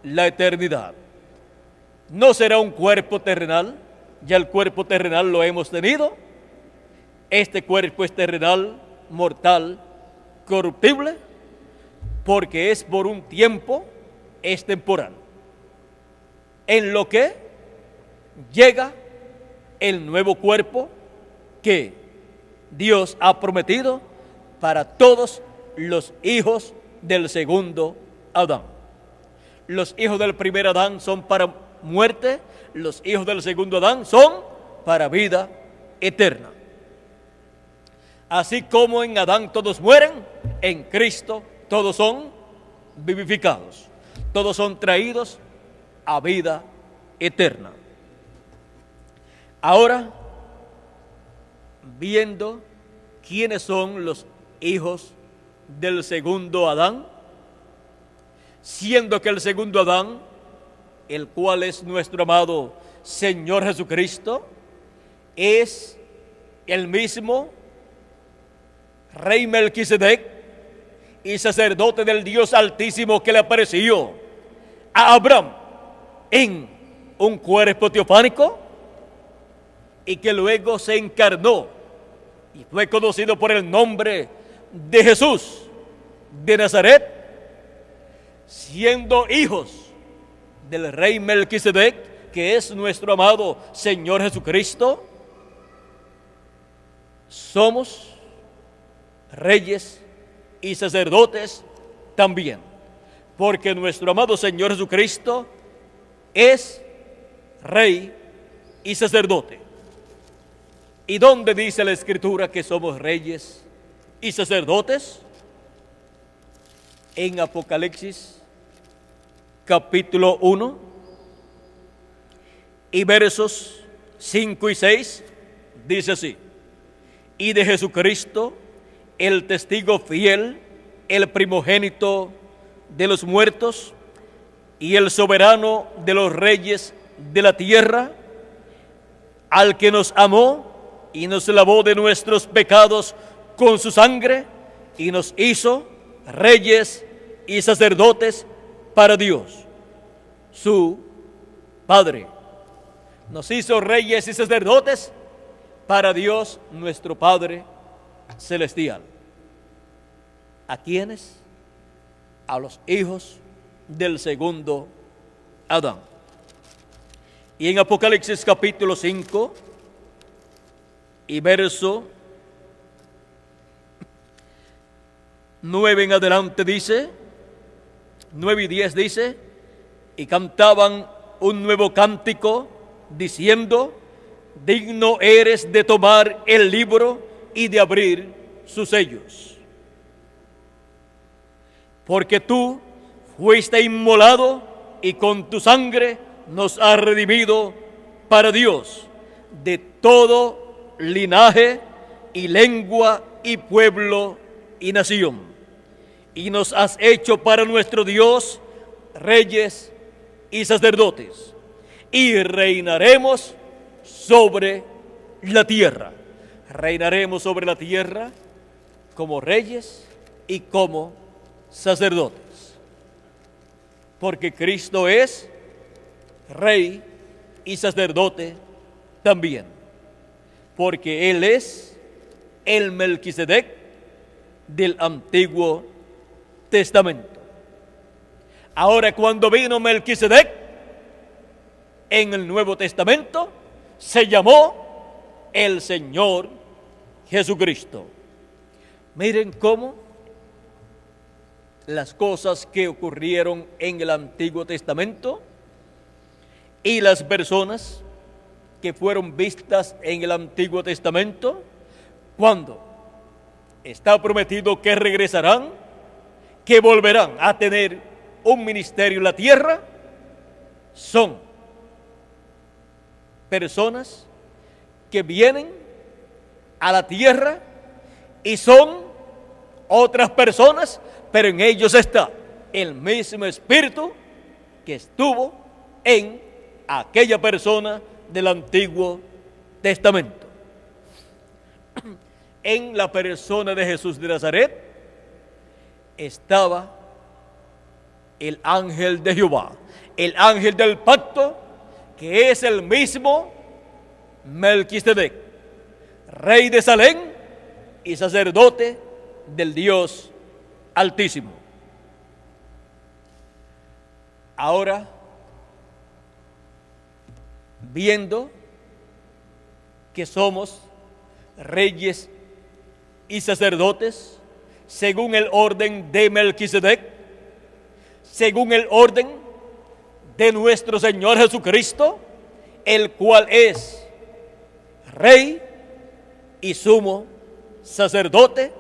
la eternidad. No será un cuerpo terrenal, ya el cuerpo terrenal lo hemos tenido. Este cuerpo es terrenal, mortal, corruptible, porque es por un tiempo, es temporal. En lo que llega el nuevo cuerpo que Dios ha prometido para todos los hijos del segundo Adán. Los hijos del primer Adán son para muerte, los hijos del segundo Adán son para vida eterna. Así como en Adán todos mueren, en Cristo todos son vivificados, todos son traídos a vida eterna. Ahora, viendo quiénes son los hijos del segundo Adán, siendo que el segundo Adán, el cual es nuestro amado Señor Jesucristo, es el mismo Rey Melquisedec y sacerdote del Dios Altísimo que le apareció a Abraham en un cuerpo teofánico y que luego se encarnó y fue conocido por el nombre de Jesús de Nazaret, siendo hijos del Rey Melquisedec, que es nuestro amado Señor Jesucristo. Somos reyes y sacerdotes también, porque nuestro amado Señor Jesucristo es rey y sacerdote. ¿Y dónde dice la Escritura que somos reyes y sacerdotes? En Apocalipsis capítulo 1 y versos 5 y 6 dice así: y de Jesucristo, el testigo fiel, el primogénito de los muertos y el soberano de los reyes de la tierra, al que nos amó y nos lavó de nuestros pecados con su sangre y nos hizo reyes y sacerdotes para Dios, su Padre. Nos hizo reyes y sacerdotes para Dios, nuestro Padre celestial. ¿A quiénes? A los hijos del segundo Adán. Y en Apocalipsis capítulo 5 y verso 9 en adelante dice, 9 y 10 dice, y cantaban un nuevo cántico diciendo, digno eres de tomar el libro y de abrir sus sellos. Porque tú fuiste inmolado y con tu sangre nos has redimido para Dios de todo linaje y lengua y pueblo y nación. Y nos has hecho para nuestro Dios reyes y sacerdotes, y reinaremos sobre la tierra. Reinaremos sobre la tierra como reyes y como sacerdotes, porque Cristo es rey y sacerdote también, porque Él es el Melquisedec del Antiguo Testamento. Ahora, cuando vino Melquisedec en el Nuevo Testamento, se llamó el Señor Jesucristo. Miren cómo las cosas que ocurrieron en el Antiguo Testamento y las personas que fueron vistas en el Antiguo Testamento, cuando está prometido que regresarán, que volverán a tener un ministerio en la tierra, son personas que vienen a la tierra y son otras personas, pero en ellos está el mismo espíritu que estuvo en aquella persona del Antiguo Testamento. En la persona de Jesús de Nazaret estaba el ángel de Jehová, el ángel del pacto, que es el mismo Melquisedec, rey de Salem y sacerdote del Dios Altísimo. Ahora, viendo que somos reyes y sacerdotes según el orden de Melquisedec, según el orden de nuestro Señor Jesucristo, el cual es rey y sumo sacerdote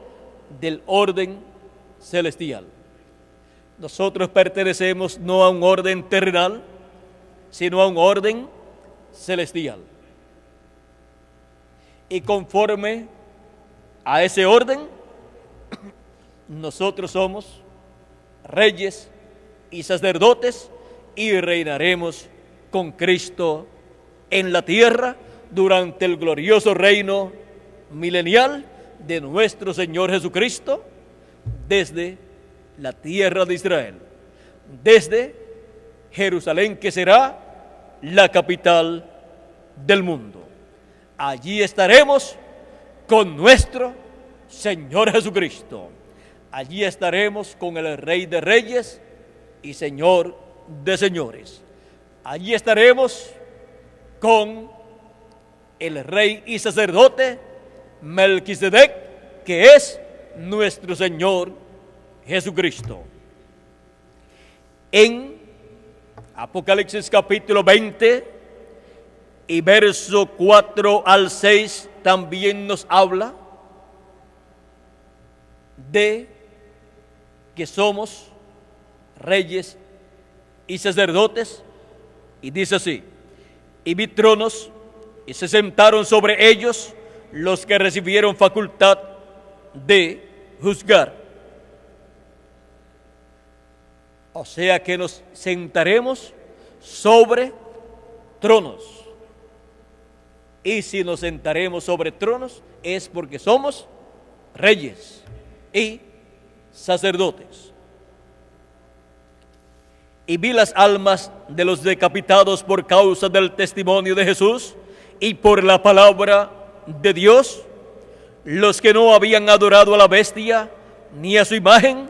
del orden celestial. Nosotros pertenecemos no a un orden terrenal, sino a un orden celestial. Y conforme a ese orden, nosotros somos reyes y sacerdotes y reinaremos con Cristo en la tierra durante el glorioso reino milenial de nuestro Señor Jesucristo, desde la tierra de Israel, desde Jerusalén, que será la capital del mundo. Allí estaremos con nuestro Señor Jesucristo. Allí estaremos con el Rey de Reyes y Señor de Señores. Allí estaremos con el Rey y Sacerdote Melquisedec, que es nuestro Señor Jesucristo. En Apocalipsis capítulo 20 y verso 4 al 6 también nos habla de que somos reyes y sacerdotes, y dice así: y vi tronos y se sentaron sobre ellos los que recibieron facultad de juzgar. O sea que nos sentaremos sobre tronos. Y si nos sentaremos sobre tronos es porque somos reyes y sacerdotes. Y vi las almas de los decapitados por causa del testimonio de Jesús y por la palabra de Dios, los que no habían adorado a la bestia ni a su imagen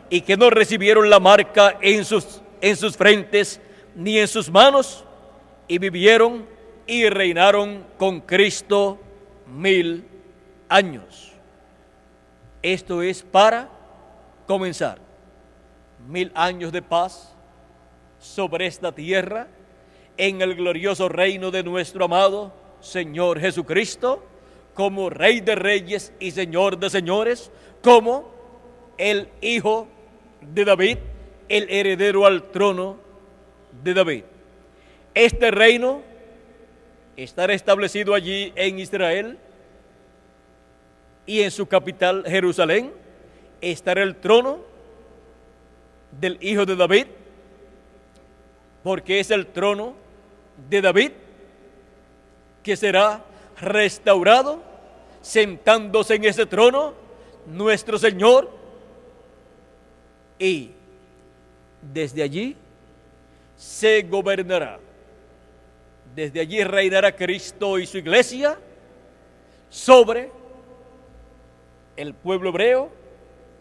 y que no recibieron la marca en sus frentes ni en sus manos, y vivieron y reinaron con Cristo 1000 años. Esto es para comenzar 1000 años de paz sobre esta tierra, en el glorioso reino de nuestro amado Señor Jesucristo, como Rey de Reyes y Señor de Señores, como el Hijo de David, el heredero al trono de David. Este reino estará establecido allí en Israel, y en su capital, Jerusalén, estará el trono del Hijo de David, porque es el trono de David que será restaurado, sentándose en ese trono nuestro Señor, y desde allí se gobernará. Desde allí reinará Cristo y su iglesia sobre el pueblo hebreo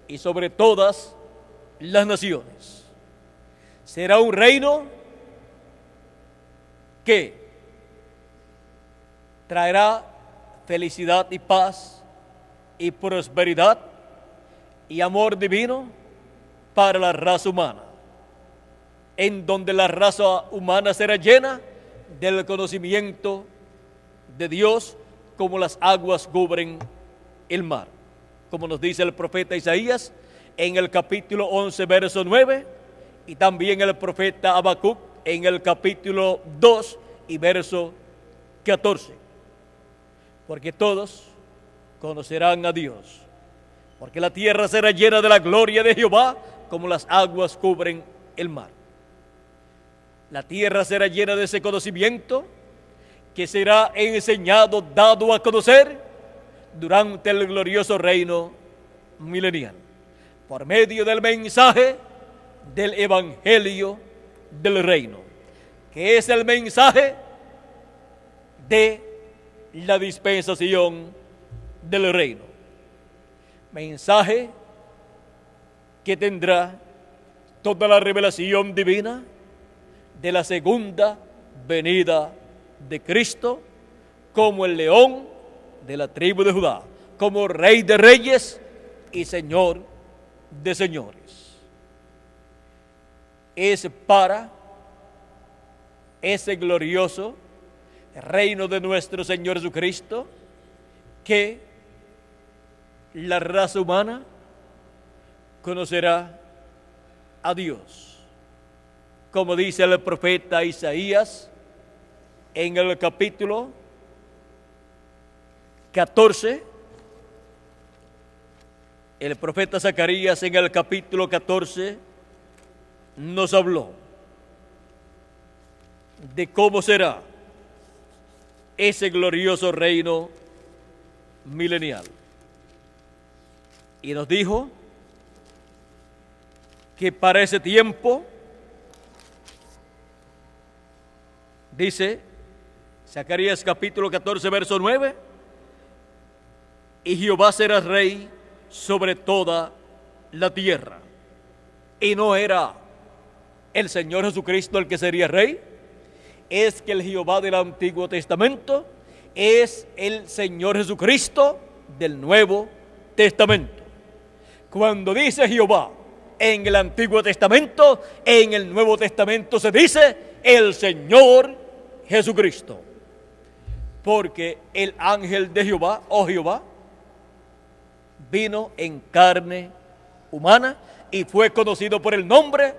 y sobre todas las naciones. Será un reino que traerá felicidad y paz y prosperidad y amor divino para la raza humana, en donde la raza humana será llena del conocimiento de Dios, como las aguas cubren el mar, como nos dice el profeta Isaías en el capítulo 11, verso 9, y también el profeta Habacuc en el capítulo 2 y verso 14. Porque todos conocerán a Dios, porque la tierra será llena de la gloria de Jehová, como las aguas cubren el mar. La tierra será llena de ese conocimiento que será enseñado, dado a conocer durante el glorioso reino milenial, por medio del mensaje del evangelio del reino, que es el mensaje de la dispensación del reino. Mensaje que tendrá toda la revelación divina de la segunda venida de Cristo, como el león de la tribu de Judá, como Rey de Reyes y Señor de Señores. Es para ese glorioso reino de nuestro Señor Jesucristo que la raza humana conocerá a Dios, como dice el profeta Isaías en el capítulo 14, el profeta Zacarías en el capítulo 14 nos habló de cómo será ese glorioso reino milenial. Y nos dijo que para ese tiempo, dice Zacarías capítulo 14, verso 9, y Jehová será rey sobre toda la tierra. Y no era el Señor Jesucristo el que sería rey, es que el Jehová del Antiguo Testamento es el Señor Jesucristo del Nuevo Testamento. Cuando dice Jehová en el Antiguo Testamento, en el Nuevo Testamento se dice el Señor Jesucristo, porque el ángel de Jehová, o Jehová, vino en carne humana y fue conocido por el nombre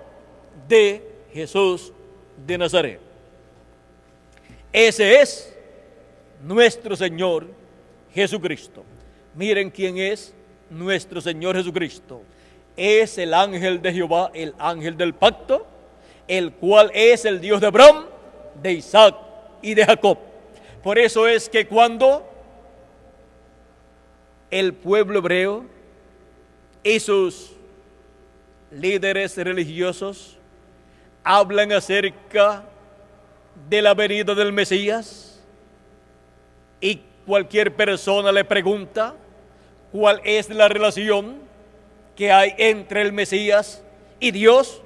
de Jesús de Nazaret. Ese es nuestro Señor Jesucristo. Miren quién es nuestro Señor Jesucristo. Es el ángel de Jehová, el ángel del pacto, el cual es el Dios de Abraham, de Isaac y de Jacob. Por eso es que cuando el pueblo hebreo y sus líderes religiosos hablan acerca de la venida del Mesías y cualquier persona le pregunta cuál es la relación que hay entre el Mesías y Dios,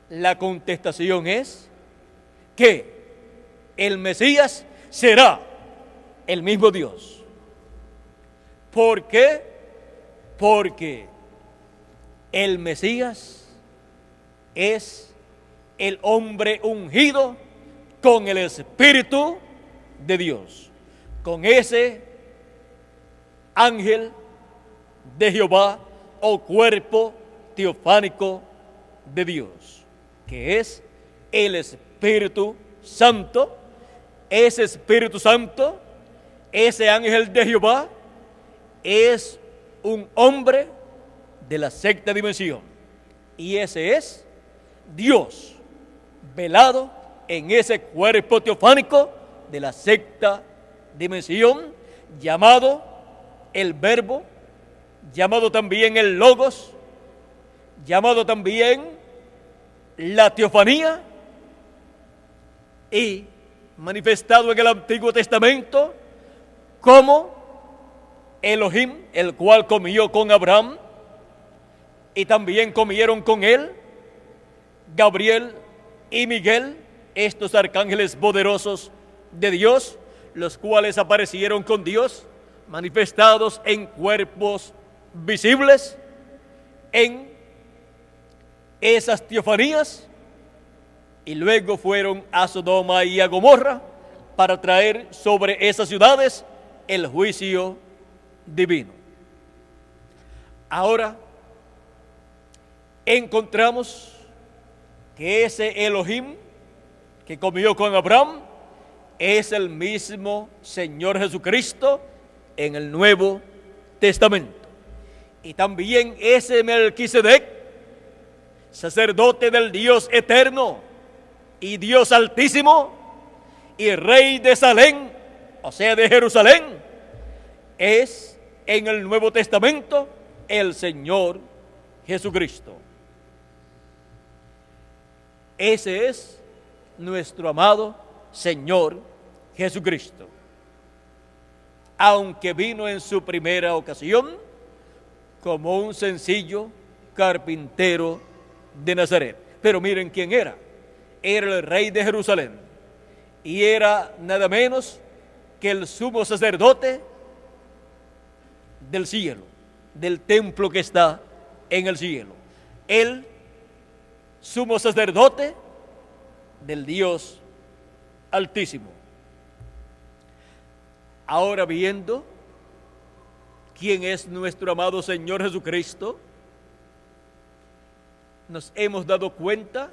la contestación es que el Mesías será el mismo Dios. ¿Por qué? Porque el Mesías es el hombre ungido con el Espíritu de Dios, con ese ángel de Jehová o cuerpo teofánico de Dios, que es el Espíritu Santo. Ese Espíritu Santo, ese ángel de Jehová, es un hombre de la sexta dimensión, y ese es Dios velado en ese cuerpo teofánico de la sexta dimensión, llamado el Verbo, llamado también el Logos, llamado también la teofanía, y manifestado en el Antiguo Testamento como Elohim, el cual comió con Abraham, y también comieron con él Gabriel y Miguel, estos arcángeles poderosos de Dios, los cuales aparecieron con Dios, manifestados en cuerpos visibles, en esas teofanías, y luego fueron a Sodoma y a Gomorra para traer sobre esas ciudades el juicio divino. Ahora encontramos que ese Elohim que comió con Abraham es el mismo Señor Jesucristo en el Nuevo Testamento. Y también ese Melquisedec, sacerdote del Dios eterno y Dios altísimo y rey de Salem, o sea de Jerusalén, es en el Nuevo Testamento el Señor Jesucristo. Ese es nuestro amado Señor Jesucristo. Aunque vino en su primera ocasión como un sencillo carpintero de Nazaret. Pero miren quién era. Era el rey de Jerusalén. Y era nada menos que el sumo sacerdote del cielo, del templo que está en el cielo. El sumo sacerdote del Dios Altísimo. Ahora, viendo quién es nuestro amado Señor Jesucristo, nos hemos dado cuenta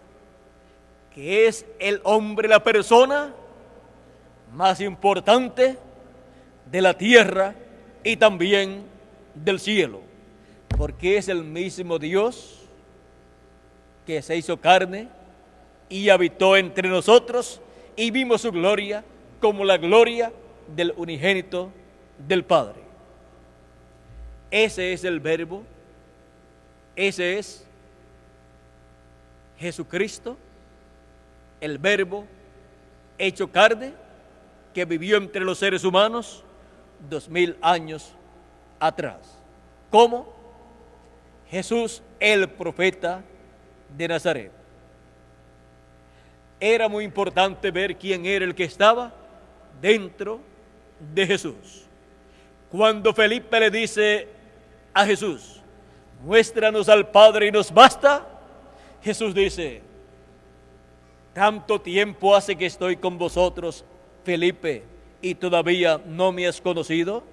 que es el hombre, la persona más importante de la tierra y también del cielo, porque es el mismo Dios que se hizo carne y habitó entre nosotros, y vimos su gloria como la gloria del unigénito del Padre. Ese es el Verbo, ese es Jesucristo, el Verbo hecho carne, que vivió entre los seres humanos 2000 años atrás. Como Jesús, el profeta de Nazaret. Era muy importante ver quién era el que estaba dentro de Jesús. Cuando Felipe le dice a Jesús: muéstranos al Padre y nos basta, Jesús dice: tanto tiempo hace que estoy con vosotros, Felipe, y todavía no me has conocido.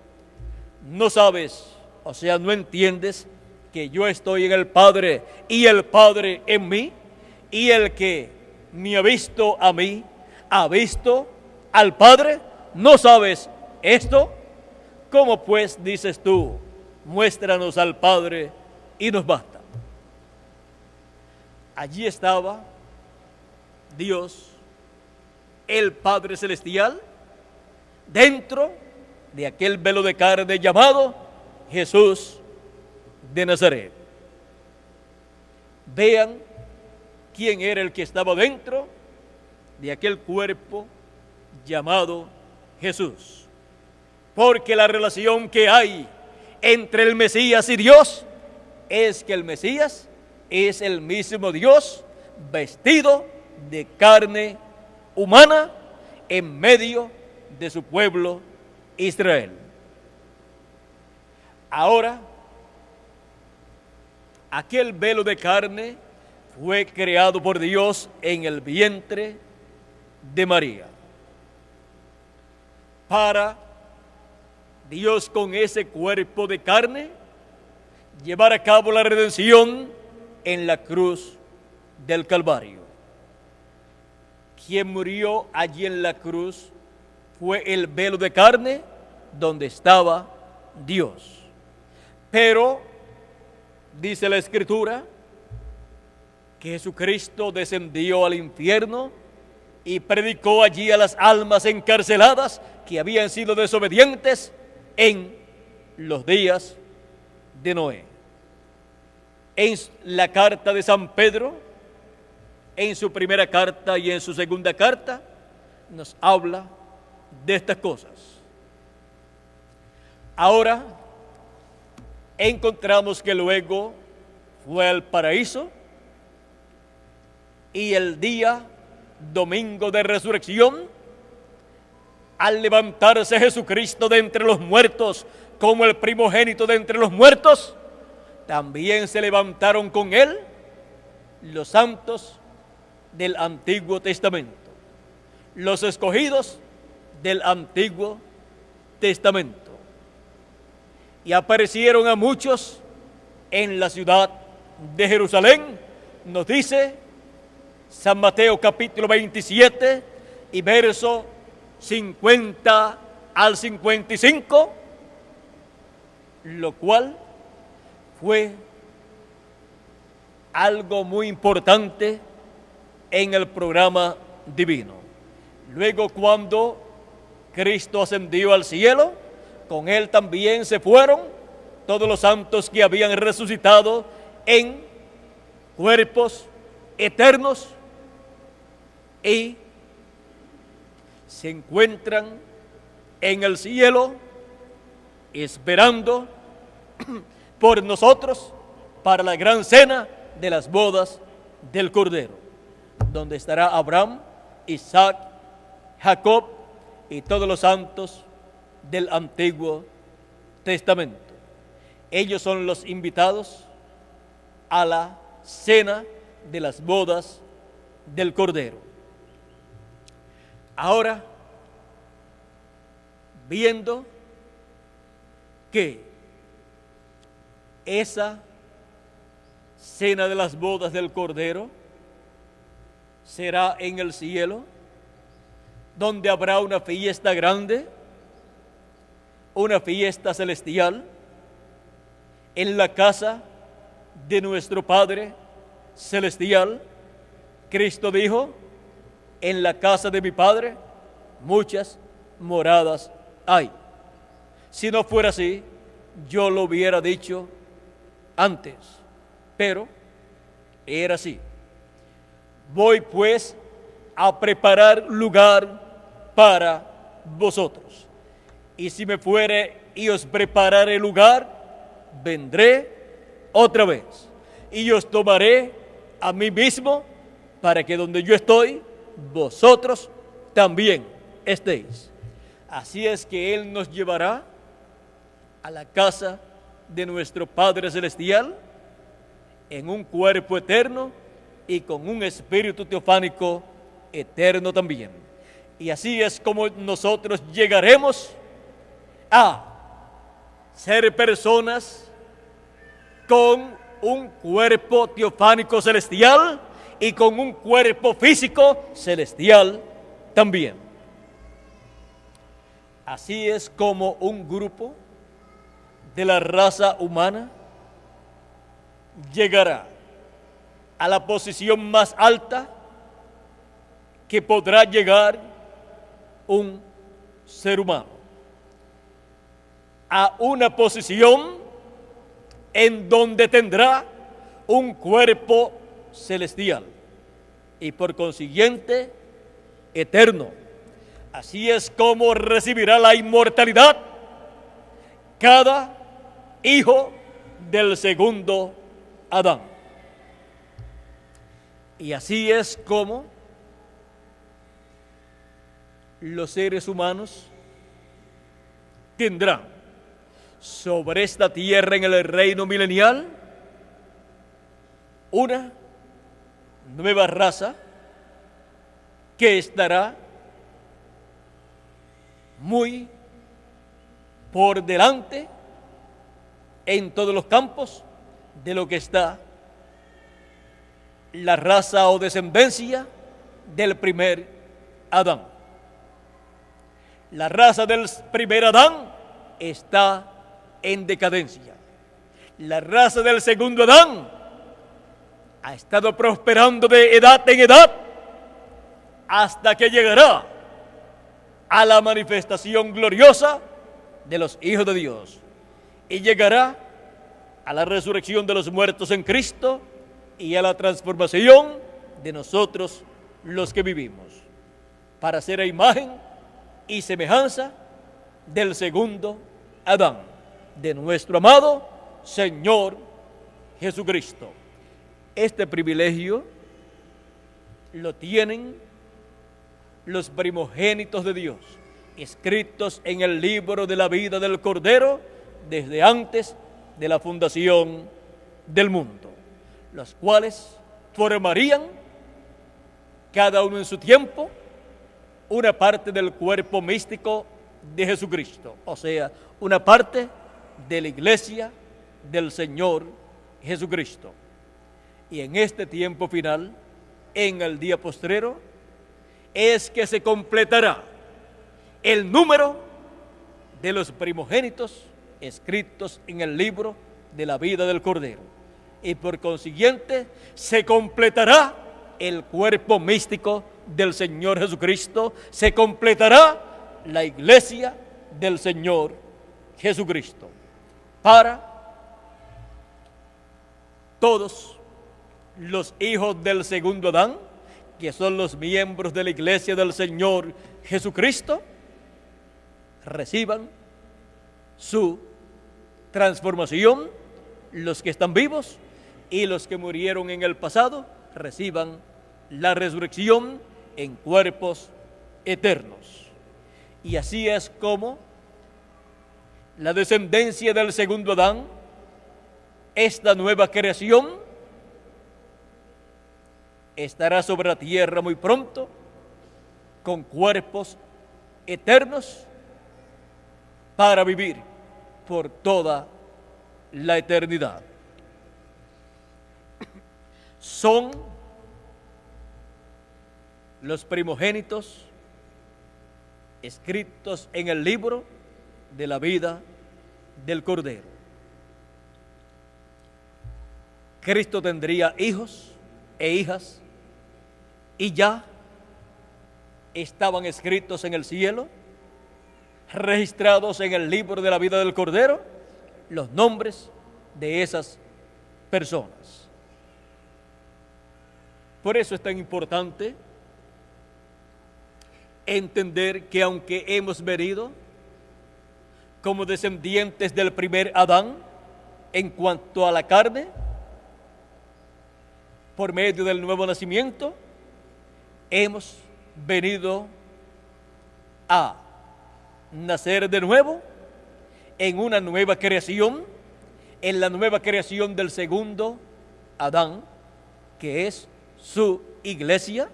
No sabes, o sea, no entiendes que yo estoy en el Padre y el Padre en mí, y el que me ha visto a mí, ha visto al Padre. No sabes esto? ¿Cómo pues dices tú, muéstranos al Padre y nos basta? Allí estaba Dios, el Padre Celestial, dentro de aquel velo de carne llamado Jesús de Nazaret. Vean quién era el que estaba dentro de aquel cuerpo llamado Jesús. Porque la relación que hay entre el Mesías y Dios es que el Mesías es el mismo Dios vestido de carne humana en medio de su pueblo Israel. Ahora, aquel velo de carne fue creado por Dios en el vientre de María. Para Dios, con ese cuerpo de carne, llevar a cabo la redención en la cruz del Calvario. Quien murió allí en la cruz fue el velo de carne donde estaba Dios. Pero dice la Escritura que Jesucristo descendió al infierno y predicó allí a las almas encarceladas que habían sido desobedientes en los días de Noé. En la carta de San Pedro, en su primera carta y en su segunda carta, nos habla de estas cosas. Ahora encontramos que luego fue al paraíso y el día domingo de resurrección, al levantarse Jesucristo de entre los muertos como el primogénito de entre los muertos, también se levantaron con él los santos del Antiguo Testamento, los escogidos del Antiguo Testamento, y aparecieron a muchos en la ciudad de Jerusalén. Nos dice San Mateo capítulo 27 y verso 50 al 55, lo cual fue algo muy importante en el programa divino. Luego, cuando Cristo ascendió al cielo, con él también se fueron todos los santos que habían resucitado en cuerpos eternos y se encuentran en el cielo esperando por nosotros para la gran cena de las bodas del Cordero, donde estará Abraham, Isaac, Jacob y todos los santos del Antiguo Testamento. Ellos son los invitados a la cena de las bodas del Cordero. Ahora, viendo que esa cena de las bodas del Cordero será en el cielo, donde habrá una fiesta grande, una fiesta celestial, en la casa de nuestro Padre Celestial. Cristo dijo: en la casa de mi Padre muchas moradas hay. Si no fuera así, yo lo hubiera dicho antes, pero era así. Voy pues a preparar lugar para vosotros. Y si me fuere y os prepararé lugar, vendré otra vez y os tomaré a mí mismo, para que donde yo estoy, vosotros también estéis. Así es que Él nos llevará a la casa de nuestro Padre Celestial en un cuerpo eterno y con un espíritu teofánico eterno también. Y así es como nosotros llegaremos a ser personas con un cuerpo teofánico celestial y con un cuerpo físico celestial también. Así es como un grupo de la raza humana llegará a la posición más alta que podrá llegar un ser humano, a una posición en donde tendrá un cuerpo celestial y por consiguiente eterno. Así es como recibirá la inmortalidad cada hijo del segundo Adán. Y así es como los seres humanos tendrán sobre esta tierra en el reino milenial una nueva raza que estará muy por delante en todos los campos de lo que está la raza o descendencia del primer Adán. La raza del primer Adán está en decadencia. La raza del segundo Adán ha estado prosperando de edad en edad hasta que llegará a la manifestación gloriosa de los hijos de Dios y llegará a la resurrección de los muertos en Cristo y a la transformación de nosotros los que vivimos para ser a imagen y semejanza del segundo Adán, de nuestro amado Señor Jesucristo. Este privilegio lo tienen los primogénitos de Dios, escritos en el libro de la vida del Cordero desde antes de la fundación del mundo, los cuales formarían cada uno en su tiempo una parte del cuerpo místico de Jesucristo, o sea, una parte de la iglesia del Señor Jesucristo. Y en este tiempo final, en el día postrero, es que se completará el número de los primogénitos escritos en el libro de la vida del Cordero. Y por consiguiente, se completará el cuerpo místico del Señor Jesucristo, se completará la iglesia del Señor Jesucristo, para todos los hijos del segundo Adán, que son los miembros de la iglesia del Señor Jesucristo, reciban su transformación, los que están vivos y los que murieron en el pasado reciban la resurrección en cuerpos eternos. Y así es como la descendencia del segundo Adán, esta nueva creación, estará sobre la tierra muy pronto con cuerpos eternos para vivir por toda la eternidad. Son los primogénitos escritos en el libro de la vida del Cordero. Cristo tendría hijos e hijas y ya estaban escritos en el cielo, registrados en el libro de la vida del Cordero, los nombres de esas personas. Por eso es tan importante entender que aunque hemos venido como descendientes del primer Adán en cuanto a la carne, por medio del nuevo nacimiento, hemos venido a nacer de nuevo en una nueva creación, en la nueva creación del segundo Adán, que es su iglesia,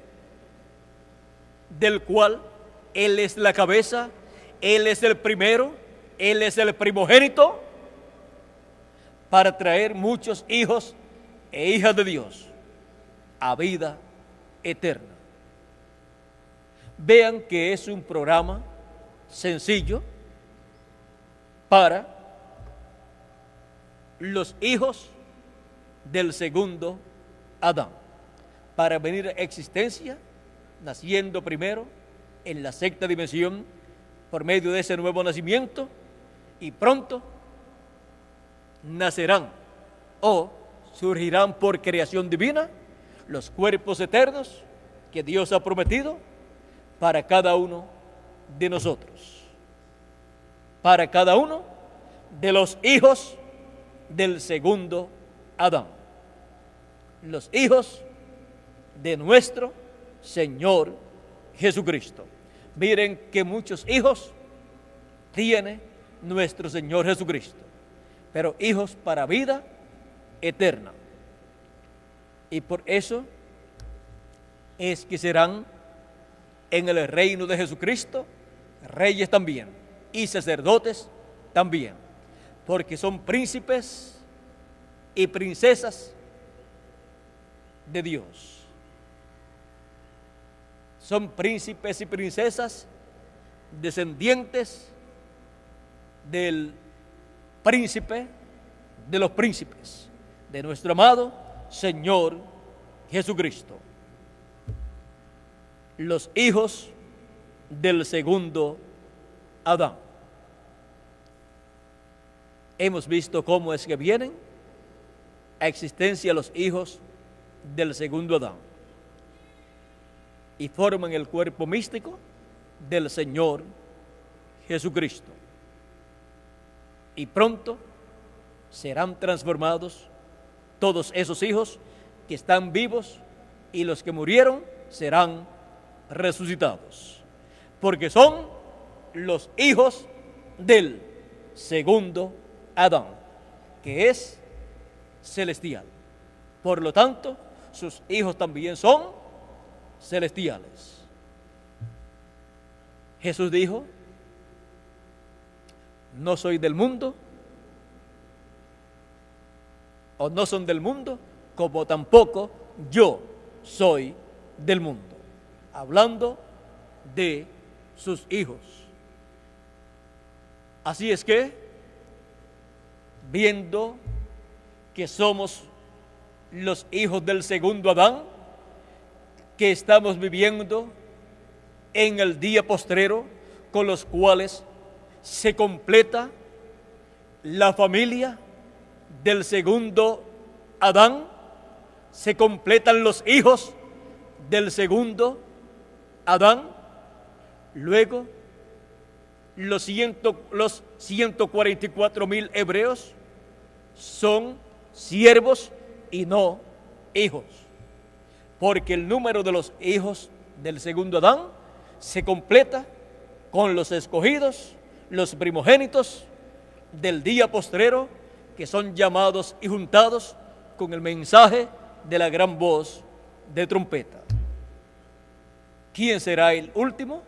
del cual Él es la cabeza, Él es el primero, Él es el primogénito, para traer muchos hijos e hijas de Dios a vida eterna. Vean que es un programa sencillo para los hijos del segundo Adán, para venir a existencia, naciendo primero en la sexta dimensión por medio de ese nuevo nacimiento, y pronto nacerán o surgirán por creación divina los cuerpos eternos que Dios ha prometido para cada uno de nosotros, para cada uno de los hijos del segundo Adán, los hijos de nuestro Señor Jesucristo. Miren que muchos hijos tiene nuestro Señor Jesucristo, pero hijos para vida eterna. Y por eso es que serán en el reino de Jesucristo reyes también y sacerdotes también, porque son príncipes y princesas de Dios. Son príncipes y princesas descendientes del príncipe de los príncipes, de nuestro amado Señor Jesucristo. Los hijos del segundo Adán. Hemos visto cómo es que vienen a existencia los hijos del segundo Adán y forman el cuerpo místico del Señor Jesucristo. Y pronto serán transformados todos esos hijos que están vivos, y los que murieron serán resucitados, porque son los hijos del segundo Adán, que es celestial. Por lo tanto, sus hijos también son celestiales. Jesús dijo: no soy del mundo, o no son del mundo, como tampoco yo soy del mundo, hablando de sus hijos. Así es que, viendo que somos los hijos del segundo Adán, que estamos viviendo en el día postrero, con los cuales se completa la familia del segundo Adán, se completan los hijos del segundo Adán. Luego, los 144,000 hebreos son siervos y no hijos, porque el número de los hijos del segundo Adán se completa con los escogidos, los primogénitos del día postrero, que son llamados y juntados con el mensaje de la gran voz de trompeta. ¿Quién será el último?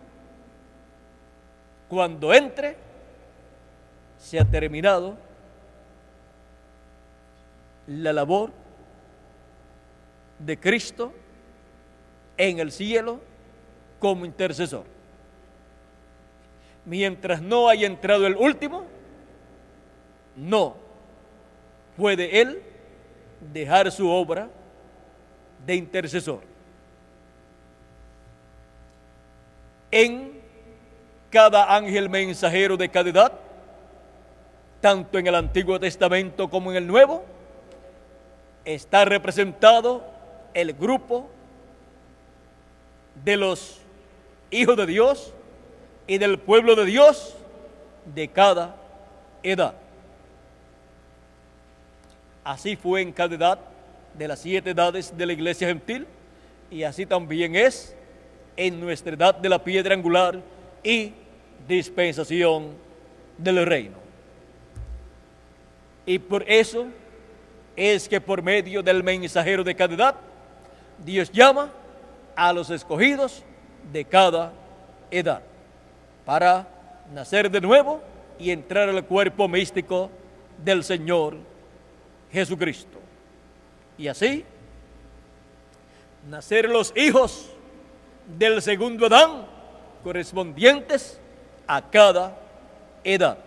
Cuando entre, se ha terminado la labor de Cristo en el cielo como intercesor. Mientras no haya entrado el último, no puede él dejar su obra de intercesor. En cada ángel mensajero de cada edad, tanto en el Antiguo Testamento como en el Nuevo, está representado el grupo de los hijos de Dios y del pueblo de Dios de cada edad. Así fue en cada edad de las 7 edades de la iglesia gentil, y así también es en nuestra edad de la piedra angular y dispensación del reino. Y por eso es que por medio del mensajero de cada edad, Dios llama a los escogidos de cada edad para nacer de nuevo y entrar al cuerpo místico del Señor Jesucristo. Y así, nacer los hijos del segundo Adán, correspondientes a cada edad.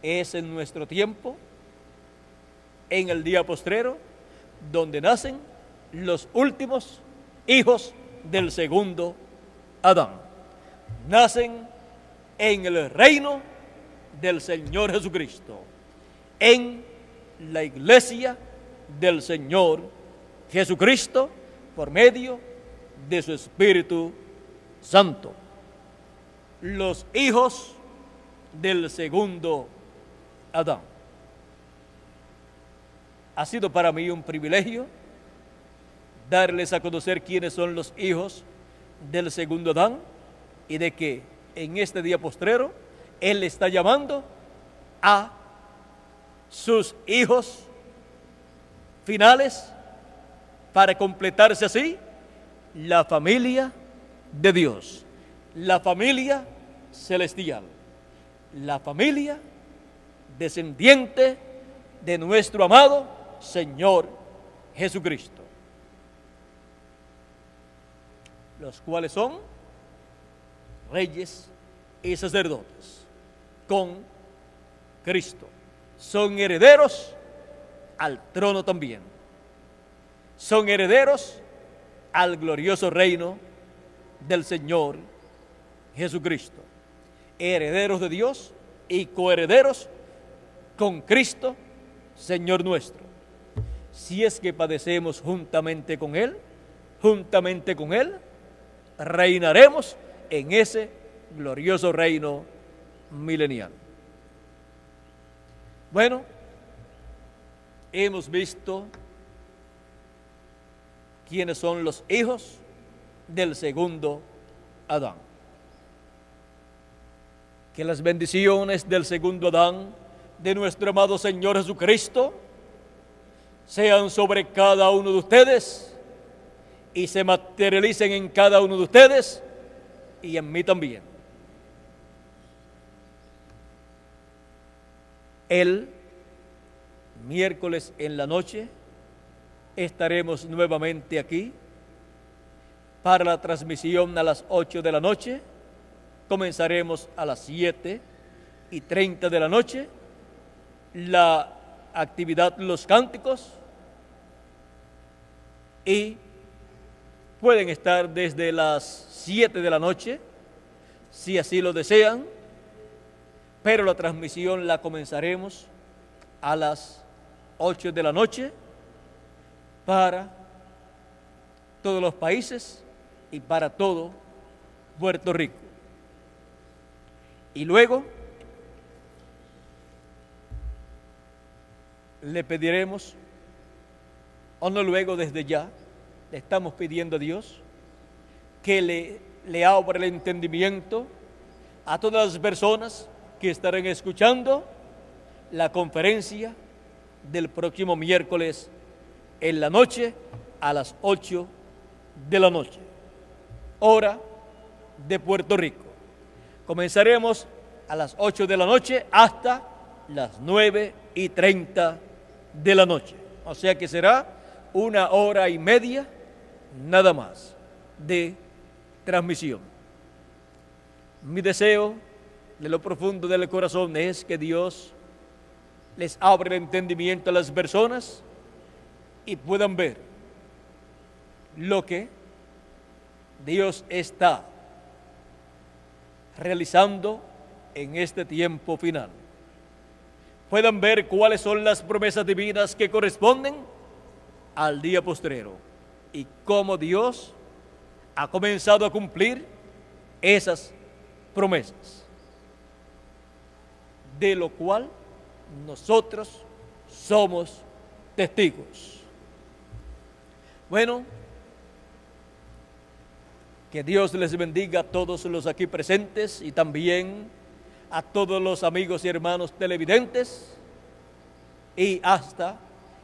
Es en nuestro tiempo, en el día postrero, donde nacen los últimos hijos del segundo Adán. Nacen en el reino del Señor Jesucristo, en la iglesia del Señor Jesucristo, por medio de su Espíritu Santo. Los hijos del segundo Adán. Ha sido para mí un privilegio darles a conocer quiénes son los hijos del segundo Adán y de que en este día postrero Él está llamando a sus hijos finales para completarse así la familia de Dios, la familia celestial, la familia descendiente de nuestro amado Señor Jesucristo, los cuales son reyes y sacerdotes con Cristo. Son herederos al trono también. Son herederos al glorioso reino del Señor Jesucristo. Herederos de Dios y coherederos con Cristo, Señor nuestro. Si es que padecemos juntamente con Él, reinaremos en ese glorioso reino milenial. Bueno, hemos visto quiénes son los hijos del segundo Adán. Que las bendiciones del segundo Adán, de nuestro amado Señor Jesucristo, sean sobre cada uno de ustedes y se materialicen en cada uno de ustedes y en mí también. El miércoles en la noche estaremos nuevamente aquí para la transmisión a las 8 de la noche. Comenzaremos a las 7:30 de la noche la actividad Los Cánticos y pueden estar desde las 7 de la noche si así lo desean, pero la transmisión la comenzaremos a las 8 de la noche para todos los países y para todo Puerto Rico. Y luego le pediremos, o no luego, desde ya, le estamos pidiendo a Dios que le abra el entendimiento a todas las personas que estarán escuchando la conferencia del próximo miércoles en la noche a las 8 de la noche, hora de Puerto Rico. Comenzaremos a las 8 de la noche hasta las 9:30 de la noche. O sea que será 1 hora y media nada más de transmisión. Mi deseo de lo profundo del corazón es que Dios les abra el entendimiento a las personas y puedan ver lo que Dios está realizando en este tiempo final. Puedan ver cuáles son las promesas divinas que corresponden al día postrero y cómo Dios ha comenzado a cumplir esas promesas, de lo cual nosotros somos testigos. Bueno, que Dios les bendiga a todos los aquí presentes y también a todos los amigos y hermanos televidentes, y hasta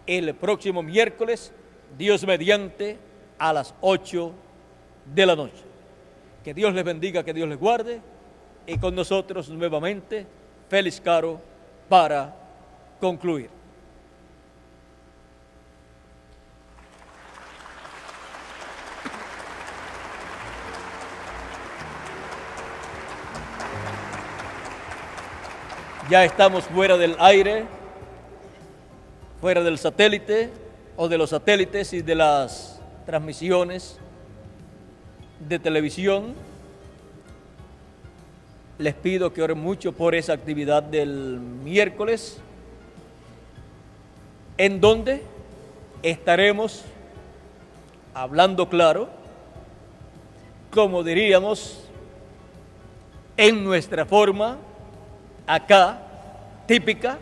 el próximo miércoles, Dios mediante, a las 8 de la noche. Que Dios les bendiga, que Dios les guarde, y con nosotros nuevamente Félix Caro para concluir. Ya estamos fuera del aire, fuera del satélite o de los satélites y de las transmisiones de televisión. Les pido que oren mucho por esa actividad del miércoles, en donde estaremos hablando claro, como diríamos, en nuestra forma acá, típica,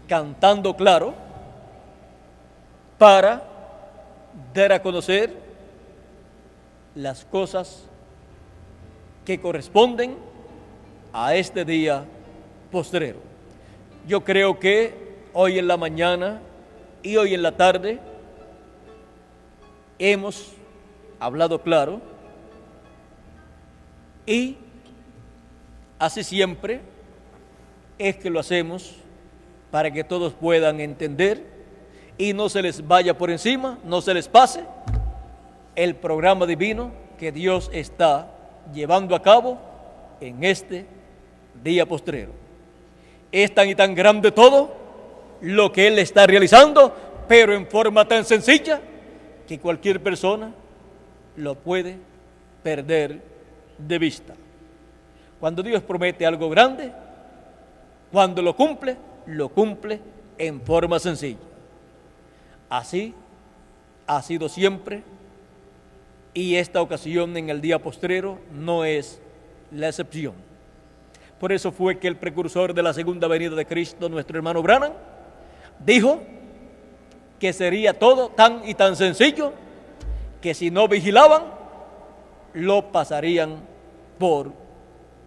cantando claro, para dar a conocer las cosas que corresponden a este día postrero. Yo creo que hoy en la mañana y hoy en la tarde hemos hablado claro, y así siempre es que lo hacemos para que todos puedan entender y no se les vaya por encima, no se les pase el programa divino que Dios está llevando a cabo en este día postrero. Es tan y tan grande todo lo que Él está realizando, pero en forma tan sencilla que cualquier persona lo puede perder de vista. Cuando Dios promete algo grande, cuando lo cumple en forma sencilla. Así ha sido siempre, y esta ocasión en el día postrero no es la excepción. Por eso fue que el precursor de la segunda venida de Cristo, nuestro hermano Branham, dijo que sería todo tan y tan sencillo que si no vigilaban, lo pasarían por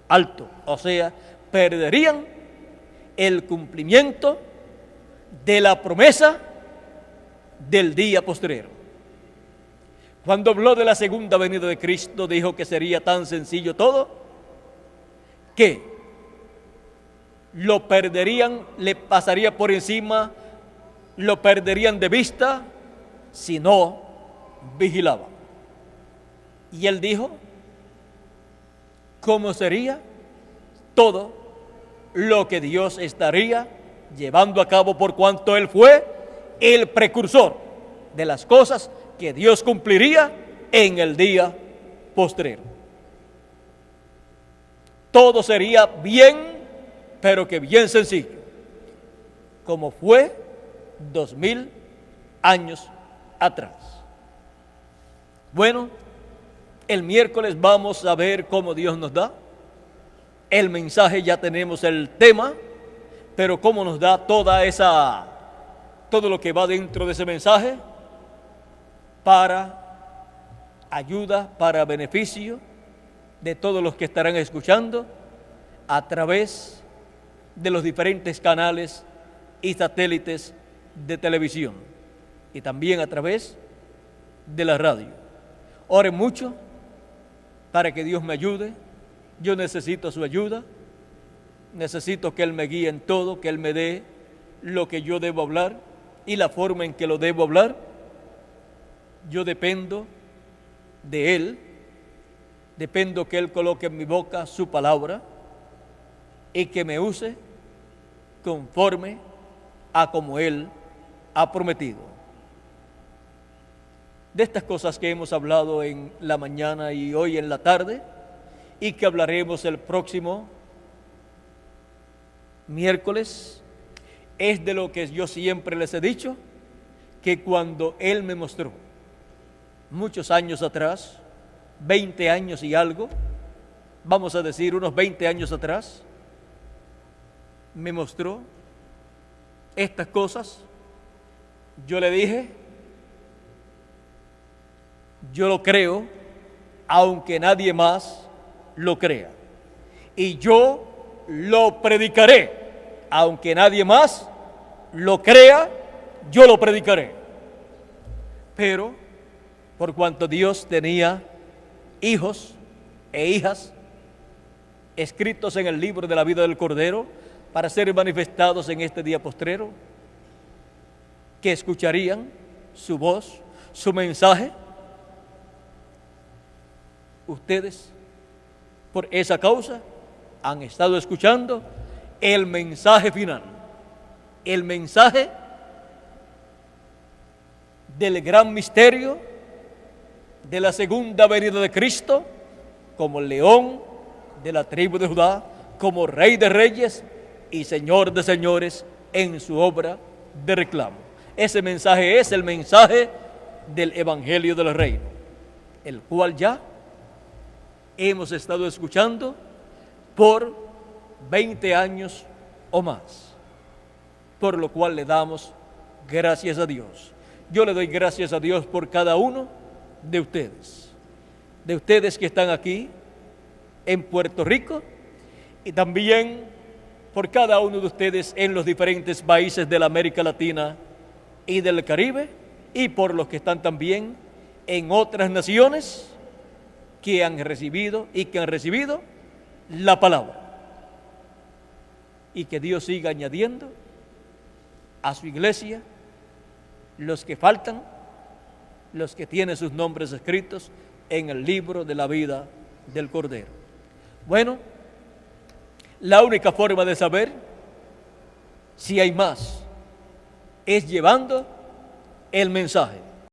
alto, o sea, perderían el cumplimiento de la promesa del día postrero. Cuando habló de la segunda venida de Cristo, dijo que sería tan sencillo todo que lo perderían, le pasaría por encima, lo perderían de vista si no vigilaban. Y él dijo cómo sería todo lo que Dios estaría llevando a cabo, por cuanto Él fue el precursor de las cosas que Dios cumpliría en el día postrero. Todo sería bien, pero que bien sencillo, como fue 2000 años atrás. Bueno, el miércoles vamos a ver cómo Dios nos da el mensaje. Ya tenemos el tema, pero cómo nos da todo lo que va dentro de ese mensaje para ayuda, para beneficio de todos los que estarán escuchando a través de los diferentes canales y satélites de televisión, y también a través de la radio. Oren mucho para que Dios me ayude. Yo necesito su ayuda, necesito que Él me guíe en todo, que Él me dé lo que yo debo hablar y la forma en que lo debo hablar. Yo dependo de Él, dependo que Él coloque en mi boca su palabra y que me use conforme a como Él ha prometido. De estas cosas que hemos hablado en la mañana y hoy en la tarde, y que hablaremos el próximo miércoles, es de lo que yo siempre les he dicho, que cuando Él me mostró, muchos años atrás, 20 años y algo, vamos a decir unos 20 años atrás, me mostró estas cosas, yo le dije, yo lo creo, aunque nadie más lo crea. Y yo lo predicaré, aunque nadie más lo crea, yo lo predicaré. Pero, por cuanto Dios tenía hijos e hijas escritos en el libro de la vida del Cordero para ser manifestados en este día postrero, que escucharían su voz, su mensaje, ustedes, por esa causa, han estado escuchando el mensaje final, el mensaje del gran misterio de la segunda venida de Cristo, como león de la tribu de Judá, como Rey de reyes y Señor de señores en su obra de reclamo. Ese mensaje es el mensaje del Evangelio del Reino, el cual ya hemos estado escuchando por 20 años o más, por lo cual le damos gracias a Dios. Yo le doy gracias a Dios por cada uno de ustedes que están aquí en Puerto Rico, y también por cada uno de ustedes en los diferentes países de la América Latina y del Caribe, y por los que están también en otras naciones que han recibido la palabra. Y que Dios siga añadiendo a su iglesia los que faltan, los que tienen sus nombres escritos en el libro de la vida del Cordero. Bueno, la única forma de saber si hay más es llevando el mensaje.